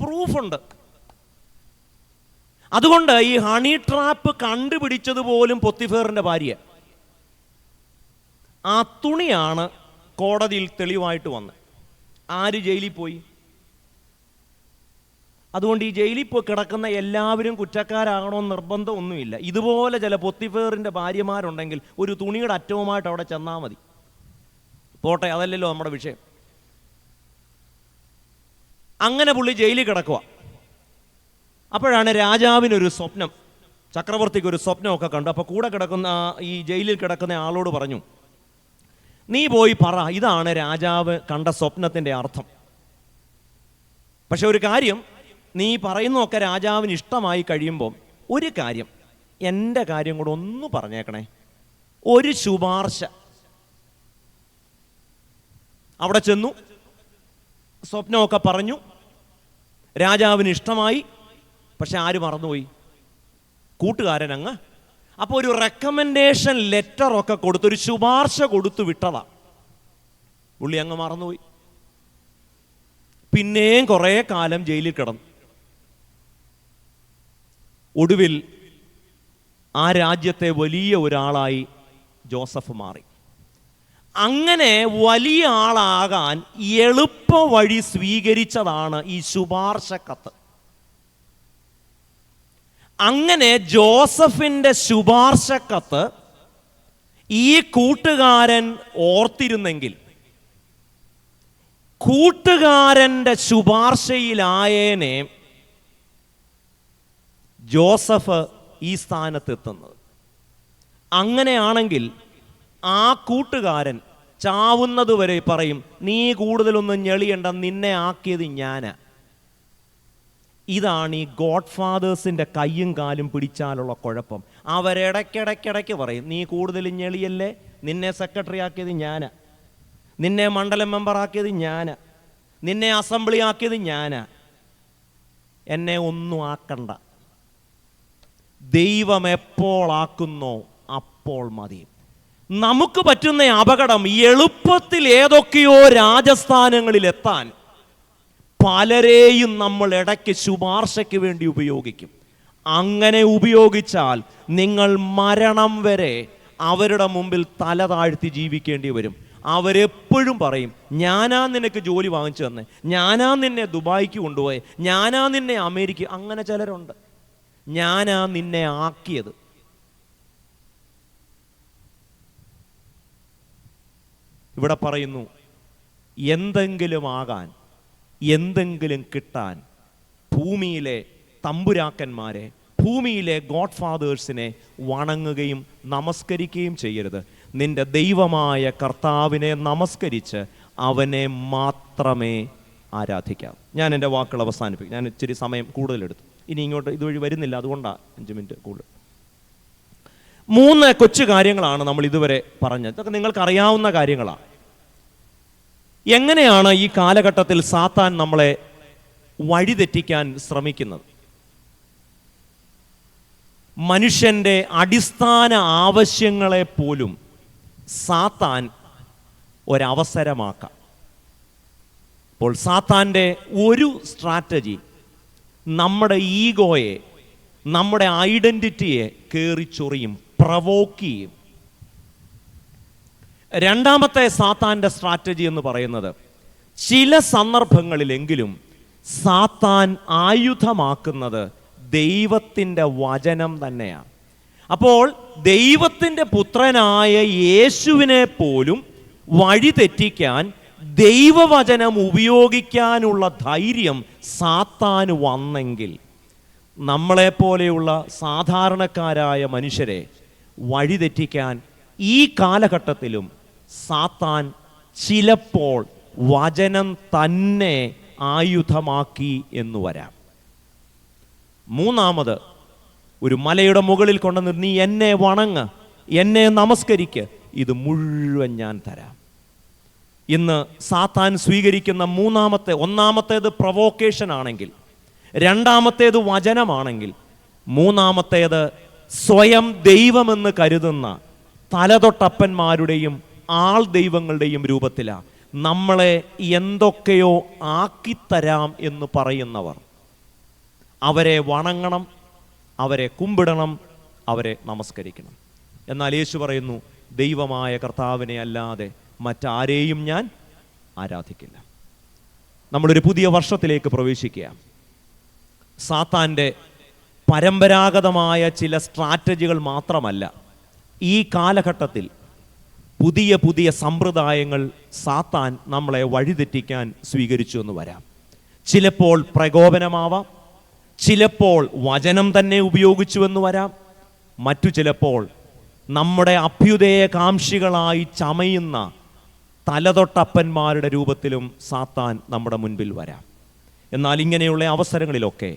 പ്രൂഫുണ്ട്. അതുകൊണ്ട് ഈ ഹണി ട്രാപ്പ് കണ്ടുപിടിച്ചത് പോലും പൊത്തിഫേറിൻ്റെ ഭാര്യ. ആ തുണിയാണ് കോടതിയിൽ തെളിവായിട്ട് വന്നത്. ആര് ജയിലിൽ പോയി? അതുകൊണ്ട് ഈ ജയിലിൽ പോയി കിടക്കുന്ന എല്ലാവരും കുറ്റക്കാരാകണമെന്ന് നിർബന്ധമൊന്നുമില്ല. ഇതുപോലെ ചില പൊത്തിഫേറിൻ്റെ ഭാര്യമാരുണ്ടെങ്കിൽ ഒരു തുണിയുടെ അറ്റവുമായിട്ട് അവിടെ ചെന്നാൽ മതി. പോട്ടെ, അതല്ലല്ലോ നമ്മുടെ വിഷയം. അങ്ങനെ പുള്ളി ജയിലിൽ കിടക്കുക. അപ്പോഴാണ് രാജാവിനൊരു സ്വപ്നം, ചക്രവർത്തിക്ക് ഒരു സ്വപ്നമൊക്കെ കണ്ടു. അപ്പോൾ കൂടെ കിടക്കുന്ന ഈ ജയിലിൽ കിടക്കുന്ന ആളോട് പറഞ്ഞു, നീ പോയി പറ, ഇതാണ് രാജാവ് കണ്ട സ്വപ്നത്തിൻ്റെ അർത്ഥം. പക്ഷെ ഒരു കാര്യം, നീ പറയുന്നതൊക്കെ രാജാവിന് ഇഷ്ടമായി കഴിയുമ്പോൾ ഒരു കാര്യം, എൻ്റെ കാര്യം കൂടെ ഒന്ന് പറഞ്ഞേക്കണേ, ഒരു ശുപാർശ. അവിടെ ചെന്നു, സ്വപ്നമൊക്കെ പറഞ്ഞു, രാജാവിന് ഇഷ്ടമായി. പക്ഷെ ആര് മറന്നുപോയി? കൂട്ടുകാരൻ അങ്ങ്. അപ്പോൾ ഒരു റെക്കമെൻഡേഷൻ ലെറ്ററൊക്കെ കൊടുത്തൊരു ശുപാർശ കൊടുത്തു വിട്ടതാ. പുള്ളി അങ്ങ് മറന്നുപോയി. പിന്നെയും കുറേ കാലം ജയിലിൽ കിടന്നു. ഒടുവിൽ ആ രാജ്യത്തെ വലിയ ഒരാളായി ജോസഫ് മാറി. അങ്ങനെ വലിയ ആളാകാൻ എളുപ്പ വഴി സ്വീകരിച്ചതാണ് ഈ ശുപാർശ കത്ത്. അങ്ങനെ ജോസഫിൻ്റെ ശുപാർശ കത്ത് ഈ കൂട്ടുകാരൻ ഓർത്തിരുന്നെങ്കിൽ, കൂട്ടുകാരൻ്റെ ശുപാർശയിലായേനെ ജോസഫ് ഈ സ്ഥാനത്തെത്തുന്നത്. അങ്ങനെയാണെങ്കിൽ ആ കൂട്ടുകാരൻ ചാവുന്നതുവരെ പറയും, നീ കൂടുതലൊന്നും ഞെളിയണ്ട, നിന്നെ ആക്കിയത് ഞാനാ. ഇതാണ് ഈ ഗോഡ് ഫാദേഴ്സിൻ്റെ കയ്യും കാലും പിടിച്ചാലുള്ള കുഴപ്പം. അവരിടയ്ക്കിടയ്ക്കിടയ്ക്ക് പറയും, നീ കൂടുതൽ ഞെളിയല്ലേ, നിന്നെ സെക്രട്ടറി ആക്കിയത് ഞാനാ, നിന്നെ മണ്ഡലം മെമ്പറാക്കിയത് ഞാനാ, നിന്നെ അസംബ്ലി ആക്കിയത് ഞാനാ, എന്നെ ഒന്നും ആക്കണ്ട. ദൈവം എപ്പോൾ ആക്കുന്നോ അപ്പോൾ മതി. നമുക്ക് പറ്റുന്ന അപകടം, എളുപ്പത്തിൽ ഏതൊക്കെയോ രാജസ്ഥാനങ്ങളിൽ എത്താൻ പലരെയും നമ്മൾ ഇടയ്ക്ക് ശുപാർശയ്ക്ക് വേണ്ടി ഉപയോഗിക്കും. അങ്ങനെ ഉപയോഗിച്ചാൽ നിങ്ങൾ മരണം വരെ അവരുടെ മുമ്പിൽ തല താഴ്ത്തി ജീവിക്കേണ്ടി വരും. അവരെപ്പോഴും പറയും, ഞാനാ നിനക്ക് ജോലി വാങ്ങിച്ചു തന്നെ, ഞാനാ നിന്നെ ദുബായിക്ക് കൊണ്ടുപോയെ, ഞാനാ നിന്നെ അമേരിക്ക. അങ്ങനെ ചിലരുണ്ട്. ഞാനാ നിന്നെ ആക്കിയത്. ഇവിടെ പറയുന്നു, എന്തെങ്കിലും ആകാൻ, എന്തെങ്കിലും കിട്ടാൻ ഭൂമിയിലെ തമ്പുരാക്കന്മാരെ, ഭൂമിയിലെ ഗോഡ് ഫാദേഴ്സിനെ വണങ്ങുകയും നമസ്കരിക്കുകയും ചെയ്യരുത്. നിന്റെ ദൈവമായ കർത്താവിനെ നമസ്കരിച്ച് അവനെ മാത്രമേ ആരാധിക്കാം. ഞാൻ എൻ്റെ വാക്കുകൾ അവസാനിപ്പിക്കും. ഞാൻ ഇച്ചിരി സമയം കൂടുതലെടുത്തു. ഇനി ഇങ്ങോട്ട് ഇതുവഴി വരുന്നില്ല, അതുകൊണ്ടാണ് 5 മിനിറ്റ് കൂടുതൽ. 3 കൊച്ചു കാര്യങ്ങളാണ് നമ്മൾ ഇതുവരെ പറഞ്ഞത്. ഇതൊക്കെ നിങ്ങൾക്കറിയാവുന്ന കാര്യങ്ങളാണ്. എങ്ങനെയാണ് ഈ കാലഘട്ടത്തിൽ സാത്താൻ നമ്മളെ വഴിതെറ്റിക്കാൻ ശ്രമിക്കുന്നത്? മനുഷ്യൻ്റെ അടിസ്ഥാന ആവശ്യങ്ങളെ പോലും സാത്താൻ ഒരവസരമാക്കാം. അപ്പോൾ സാത്താൻ്റെ ഒരു സ്ട്രാറ്റജി നമ്മുടെ ഈഗോയെ, നമ്മുടെ ഐഡൻറ്റിറ്റിയെ കയറിച്ചൊറിയും, പ്രവോക്ക് ചെയ്യും. രണ്ടാമത്തെ സാത്താൻ്റെ സ്ട്രാറ്റജി എന്ന് പറയുന്നത്, ചില സന്ദർഭങ്ങളിലെങ്കിലും സാത്താൻ ആയുധമാക്കുന്നത് ദൈവത്തിൻ്റെ വചനം തന്നെയാണ്. അപ്പോൾ ദൈവത്തിൻ്റെ പുത്രനായ യേശുവിനെ പോലും വഴിതെറ്റിക്കാൻ ദൈവവചനം ഉപയോഗിക്കാനുള്ള ധൈര്യം സാത്താന് വന്നെങ്കിൽ, നമ്മളെപ്പോലെയുള്ള സാധാരണക്കാരായ മനുഷ്യരെ വഴിതെറ്റിക്കാൻ ഈ കാലഘട്ടത്തിലും സാത്താൻ ചിലപ്പോൾ വചനം തന്നെ ആയുധമാക്കി എന്ന് വരാം. മൂന്നാമത്, ഒരു മലയുടെ മുകളിൽ കൊണ്ടുവന്ന് നീ എന്നെ വണങ്ങ്, എന്നെ നമസ്കരിക്ക്, ഇത് മുഴുവൻ ഞാൻ തരാം. ഇന്ന് സാത്താൻ സ്വീകരിക്കുന്ന ഒന്നാമത്തേത് പ്രൊവോക്കേഷൻ ആണെങ്കിൽ, രണ്ടാമത്തേത് വചനമാണെങ്കിൽ, മൂന്നാമത്തേത് സ്വയം ദൈവമെന്ന് കരുതുന്ന തലതൊട്ടപ്പന്മാരുടെയും ആൾ ദൈവങ്ങളുടെയും രൂപത്തിലാണ് നമ്മളെ എന്തൊക്കെയോ ആക്കിത്തരാം എന്ന് പറയുന്നവർ. അവരെ വണങ്ങണം, അവരെ കുമ്പിടണം, അവരെ നമസ്കരിക്കണം. എന്നാൽ യേശു പറയുന്നു, ദൈവമായ കർത്താവിനെ അല്ലാതെ മറ്റാരെയും ഞാൻ ആരാധിക്കില്ല. നമ്മളൊരു പുതിയ വർഷത്തിലേക്ക് പ്രവേശിക്കുക. സാത്താൻ്റെ പരമ്പരാഗതമായ ചില സ്ട്രാറ്റജികൾ മാത്രമല്ല, ഈ കാലഘട്ടത്തിൽ പുതിയ പുതിയ സമ്പ്രദായങ്ങൾ സാത്താൻ നമ്മളെ വഴിതെറ്റിക്കാൻ സ്വീകരിച്ചു എന്ന് വരാം. ചിലപ്പോൾ പ്രകോപനമാവാം, ചിലപ്പോൾ വചനം തന്നെ ഉപയോഗിച്ചുവെന്ന് വരാം, മറ്റു ചിലപ്പോൾ നമ്മുടെ അഭ്യുദയകാംക്ഷികളായി ചമയുന്ന തലതൊട്ടപ്പന്മാരുടെ രൂപത്തിലും സാത്താൻ നമ്മുടെ മുൻപിൽ വരാം. എന്നാൽ ഇങ്ങനെയുള്ള അവസരങ്ങളിലൊക്കെ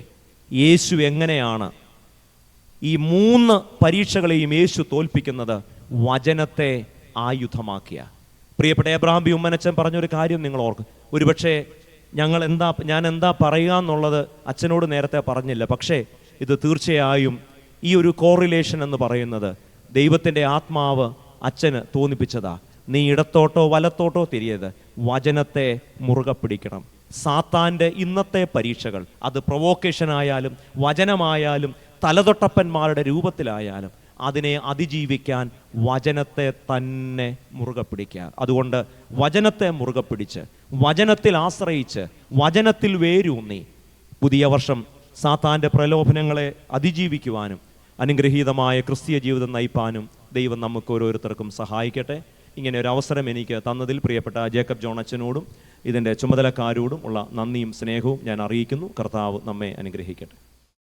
യേശു എങ്ങനെയാണ് ഈ 3 പരീക്ഷകളെയും യേശു തോൽപ്പിക്കുന്നത്? വചനത്തെ ആയുധമാക്കിയ. പ്രിയപ്പെട്ട എബ്രഹാം ബി ഉമ്മനച്ചൻ പറഞ്ഞൊരു കാര്യം നിങ്ങൾ ഓർക്കും. ഒരുപക്ഷെ ഞാൻ എന്താ പറയുക എന്നുള്ളത് അച്ഛനോട് നേരത്തെ പറഞ്ഞില്ല. പക്ഷേ ഇത് തീർച്ചയായും ഈ ഒരു കോറിലേഷൻ എന്ന് പറയുന്നത് ദൈവത്തിൻ്റെ ആത്മാവ് അച്ഛന് തോന്നിപ്പിച്ചതാ. നീ ഇടത്തോട്ടോ വലത്തോട്ടോ തിരിയരുത്, വചനത്തെ മുറുകെ പിടിക്കണം. സാത്താൻ്റെ ഇന്നത്തെ പരീക്ഷകൾ, അത് പ്രൊവോക്കേഷൻ ആയാലും വചനമായാലും തലതൊട്ടപ്പന്മാരുടെ രൂപത്തിലായാലും, അതിനെ അതിജീവിക്കാൻ വചനത്തെ തന്നെ മുറുകെ പിടിക്കുക. അതുകൊണ്ട് വചനത്തെ മുറുകെ പിടിച്ച്, വചനത്തിൽ ആശ്രയിച്ച്, വചനത്തിൽ വേരൂന്നി പുതിയ വർഷം സാത്താൻ്റെ പ്രലോഭനങ്ങളെ അതിജീവിക്കുവാനും അനുഗ്രഹീതമായ ക്രിസ്തീയ ജീവിതം നയിപ്പാനും ദൈവം നമുക്ക് ഓരോരുത്തർക്കും സഹായിക്കട്ടെ. ഇങ്ങനെ ഒരു അവസരം എനിക്ക് തന്നതിൽ പ്രിയപ്പെട്ട ജേക്കബ് ജോൺ അച്ഛനോടും ഇതിൻ്റെ ചുമതലക്കാരോടും ഉള്ള നന്ദിയും സ്നേഹവും ഞാൻ അറിയിക്കുന്നു. കർത്താവ് നമ്മെ അനുഗ്രഹിക്കട്ടെ.